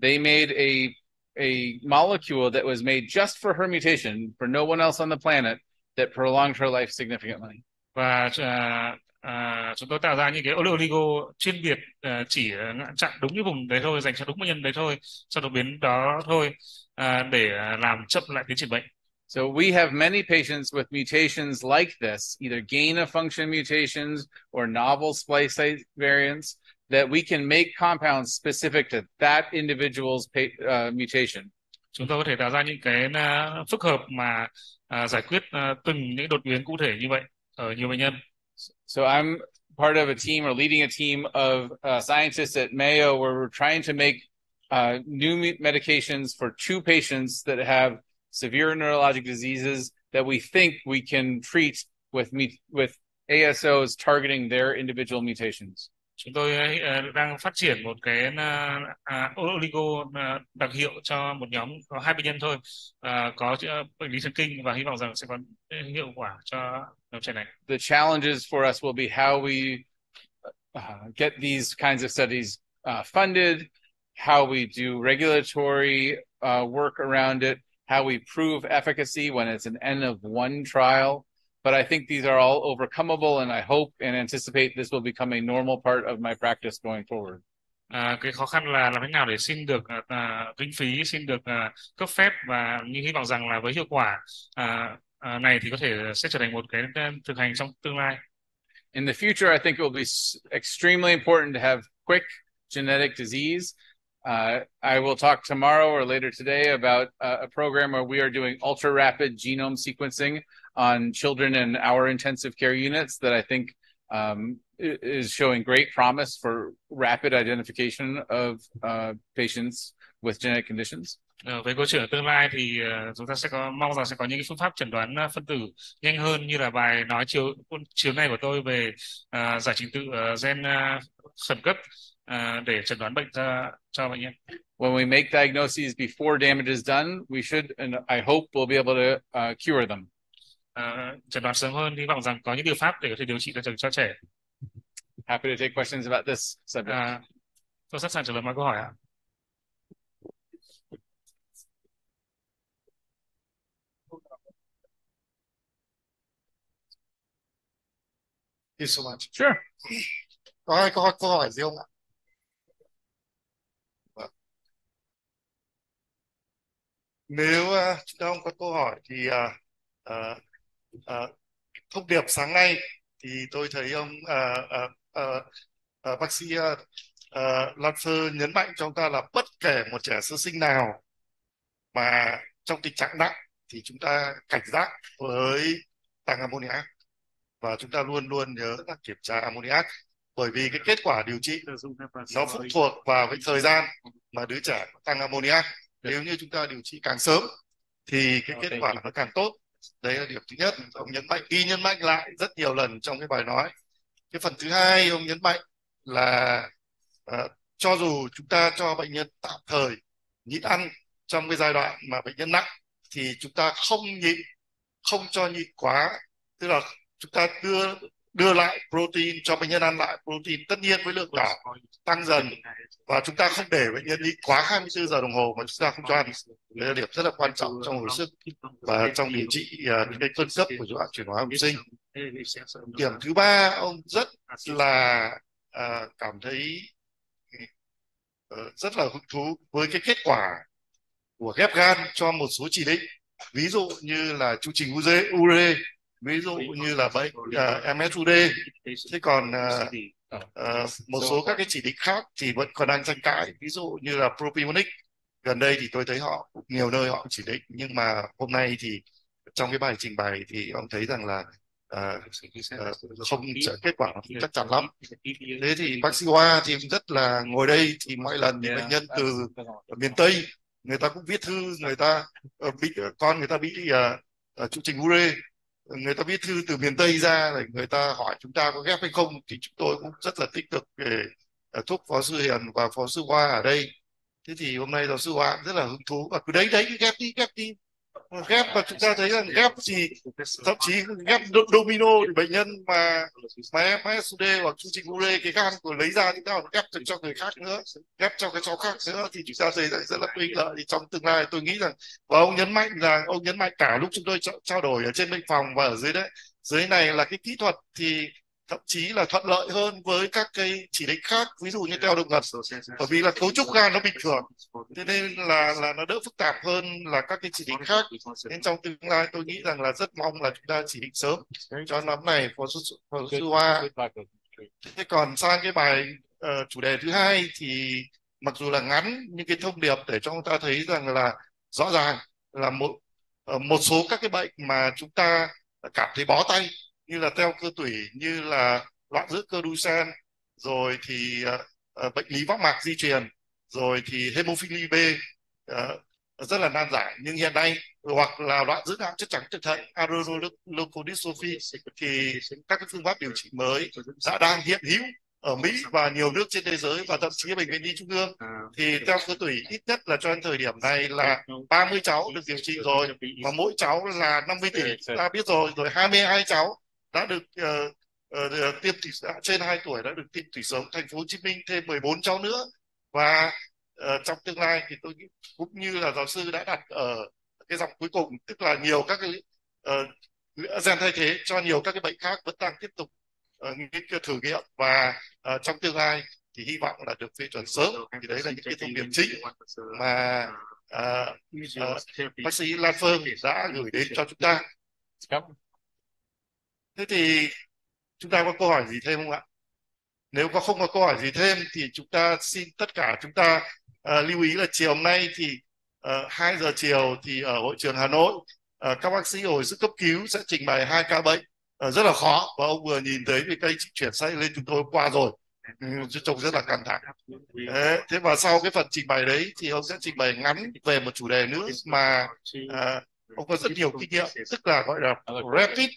They made a molecule that was made just for her mutation, for no one else on the planet, that prolonged her life significantly. Và chúng tôi tạo ra những cái oligo chuyên biệt chỉ chặn đúng cái vùng đấy thôi, dành cho đúng bệnh nhân đấy thôi, cho đột biến đó thôi, để làm chậm lại tiến triển bệnh. So we have many patients with mutations like this, either gain of function mutations or novel splice site variants, that we can make compounds specific to that individual's mutation. Chúng tôi có thể tạo ra những cái phức hợp mà giải quyết từng những đột biến cụ thể như vậy ở nhiều bệnh nhân. So I'm part of a team or leading a team of scientists at Mayo where we're trying to make new medications for 2 patients that have severe neurologic diseases that we think we can treat with ASOs targeting their individual mutations. Chúng tôi đang phát triển một cái oligo đặc hiệu cho một nhóm có 2 bệnh nhân thôi, có bệnh lý thần kinh, và hy vọng rằng sẽ có hiệu quả cho nhóm trẻ này. The challenges for us will be how we get these kinds of studies funded, how we do regulatory work around it, how we prove efficacy when it's an N of 1 trial. But I think these are all overcomable, and I hope and anticipate this will become a normal part of my practice going forward. Cái khó khăn là làm thế nào để xin được kinh phí, xin được cấp phép, và như hy vọng rằng là với hiệu quả này thì có thể sẽ trở thành một cái thực hành trong tương lai. In the future, I think it will be extremely important to have quick genetic disease. I will talk tomorrow or later today about a program where we are doing ultra rapid genome sequencing on children in our intensive care units that I think is showing great promise for rapid identification of patients with genetic conditions. Về câu chuyện ở tương lai thì chúng ta sẽ mong rằng sẽ có những cái phương pháp chẩn đoán phân tử nhanh hơn, như là bài nói chiều nay của tôi về giải trình tự gen khẩn cấp để chẩn đoán bệnh cho bệnh nhân. When we make diagnoses before damage is done, we should, and I hope we'll be able to cure them. Chẩn đoán sớm hơn, hy vọng rằng có những biện pháp để có thể điều trị cho trẻ. Happy to take questions about this subject. Tôi sẵn sàng trả lời mọi câu hỏi ạ. Thank you so much. Sure. Có ai có câu hỏi gì không ạ? Nếu chúng ta không có câu hỏi thì thông điệp sáng nay thì tôi thấy ông bác sĩ Lanpher nhấn mạnh cho chúng ta là bất kể một trẻ sơ sinh nào mà trong tình trạng nặng thì chúng ta cảnh giác với tăng ammoniac, và chúng ta luôn luôn nhớ là kiểm tra ammoniac, bởi vì cái kết quả điều trị nó phụ thuộc vào cái thời gian mà đứa trẻ tăng ammoniac. Nếu như chúng ta điều trị càng sớm thì cái kết quả nó càng tốt. Đấy là điểm thứ nhất, ông nhấn mạnh lại rất nhiều lần trong cái bài nói. Cái phần thứ hai, ông nhấn mạnh là cho dù chúng ta cho bệnh nhân tạm thời nhịn ăn trong cái giai đoạn mà bệnh nhân nặng, thì chúng ta không cho nhịn quá, tức là chúng ta đưa lại protein, cho bệnh nhân ăn lại protein, tất nhiên với lượng nhỏ tăng dần, và chúng ta không để bệnh nhân nhịn quá 24 giờ đồng hồ mà chúng ta không cho ăn. Đấy là điểm rất là quan trọng trong hồi sức và trong điều trị những cái cơn cấp của rối loạn chuyển hóa bẩm sinh. Điểm thứ ba, ông rất là cảm thấy rất là hứng thú với cái kết quả của ghép gan cho một số chỉ định, ví dụ như là chu trình ure, ví dụ như là bệnh MSUD. Thế còn một số các cái chỉ định khác thì vẫn còn đang tranh cãi, ví dụ như là propionic. Gần đây thì tôi thấy họ nhiều nơi họ chỉ định, nhưng mà hôm nay thì trong cái bài trình bày thì ông thấy rằng là không kết quả không chắc chắn lắm. Thế thì bác sĩ Hoa thì rất là ngồi đây thì mọi lần thì bệnh nhân từ miền Tây người ta cũng viết thư, người ta con người ta bị trụ trình ure, người ta viết thư từ miền Tây ra để người ta hỏi chúng ta có ghép hay không, thì chúng tôi cũng rất là tích cực để thúc phó sư Hiền và phó sư Hoa ở đây. Thế thì hôm nay giáo sư Hoa cũng rất là hứng thú và cứ đấy ghép đi ghép, và chúng ta thấy rằng ghép thì thậm chí ghép domino thì bệnh nhân mà MSUD hoặc chương trình ure cái gan của lấy ra chúng ta còn ghép cho người khác nữa, ghép cho cái cháu khác nữa, thì chúng ta thấy rằng rất là có ích lợi. Thì trong tương lai tôi nghĩ rằng, và ông nhấn mạnh cả lúc chúng tôi trao đổi ở trên bệnh phòng và ở dưới này là cái kỹ thuật thì thậm chí là thuận lợi hơn với các cái chỉ định khác, ví dụ như teo động ngực, bởi vì là cấu trúc gan nó bình thường, thế nên là nó đỡ phức tạp hơn là các cái chỉ định khác. Nên trong tương lai tôi nghĩ rằng là rất mong là chúng ta chỉ định sớm cho nhóm này, phó sư Hoa. Thế còn sang cái bài chủ đề thứ hai thì mặc dù là ngắn nhưng cái thông điệp để cho chúng ta thấy rằng là rõ ràng là một số các cái bệnh mà chúng ta cảm thấy bó tay, như là teo cơ tủy, như là loạn giữa cơ đu sen, rồi thì bệnh lý võng mạc di truyền, rồi thì hemophilia B rất là nan giải, nhưng hiện nay hoặc là loạn giữa não chất trắng từ thận adrenoleukodystrophy thì các cái phương pháp điều trị mới đã đang hiện hữu ở Mỹ và nhiều nước trên thế giới, và thậm chí bệnh viện Nhi Trung ương thì teo cơ tủy ít nhất là cho đến thời điểm này là 30 cháu được điều trị rồi, và mỗi cháu là 50 tỷ ta biết rồi 22 cháu đã được tiêm trên 2 tuổi đã được tiêm tủy sống. Thành phố Hồ Chí Minh thêm 14 cháu nữa, và trong tương lai thì tôi nghĩ cũng như là giáo sư đã đặt ở cái dòng cuối cùng, tức là nhiều các cái gen thay thế cho nhiều các cái bệnh khác vẫn đang tiếp tục nghiên cứu thử nghiệm, và trong tương lai thì hy vọng là được phê chuẩn sớm. Thì đấy là những cái thông điệp chính mà bác sĩ Lanpher đã gửi đến cho chúng ta. Thế thì chúng ta có câu hỏi gì thêm không ạ? Nếu không có câu hỏi gì thêm thì chúng ta xin tất cả chúng ta lưu ý là chiều hôm nay thì 2 giờ chiều thì ở hội trường Hà Nội các bác sĩ hồi sức cấp cứu sẽ trình bày 2 ca bệnh rất là khó, và ông vừa nhìn thấy cái kênh chuyển say lên chúng tôi qua rồi, trông rất là căng thẳng. Thế và sau cái phần trình bày đấy thì ông sẽ trình bày ngắn về một chủ đề nữa mà ông có rất nhiều kinh nghiệm, tức là gọi là rapid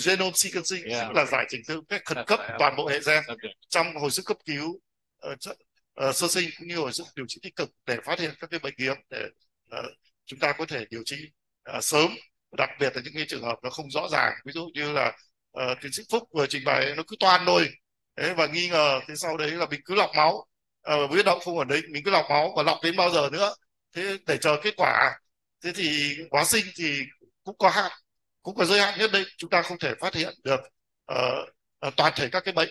genome sequencing, tức là giải trình tự cách khẩn cấp toàn bộ hệ gen trong hồi sức cấp cứu sơ sinh cũng như hồi sức điều trị tích cực, để phát hiện các cái bệnh hiếm để chúng ta có thể điều trị sớm, đặc biệt là những cái trường hợp nó không rõ ràng, ví dụ như là tiến sĩ Phúc vừa trình bày nó cứ toan thôi và nghi ngờ, thế sau đấy là mình cứ lọc máu, huyết động không ổn định, mình cứ lọc máu và lọc đến bao giờ nữa, thế để chờ kết quả. Thế thì hóa sinh thì cũng có hạn, cũng có giới hạn nhất định, chúng ta không thể phát hiện được toàn thể các cái bệnh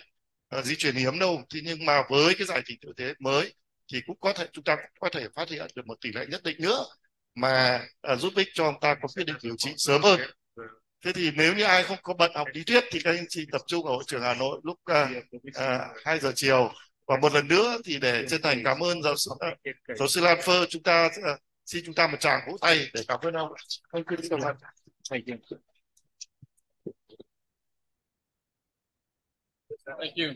di truyền hiếm đâu. Thế nhưng mà với cái giải trình tự thế mới thì cũng có thể chúng ta cũng có thể phát hiện được một tỷ lệ nhất định nữa mà giúp ích cho chúng ta có quyết định điều trị sớm hơn. Thế thì nếu như ai không có bận học lý thuyết thì các anh chị tập trung ở hội trường Hà Nội lúc 2 giờ chiều. Và một lần nữa thì để chân thành cảm ơn giáo sư Lanpher, chúng ta xin chúng ta một tràng vỗ tay để cảm ơn ông. Thank you. Thank you.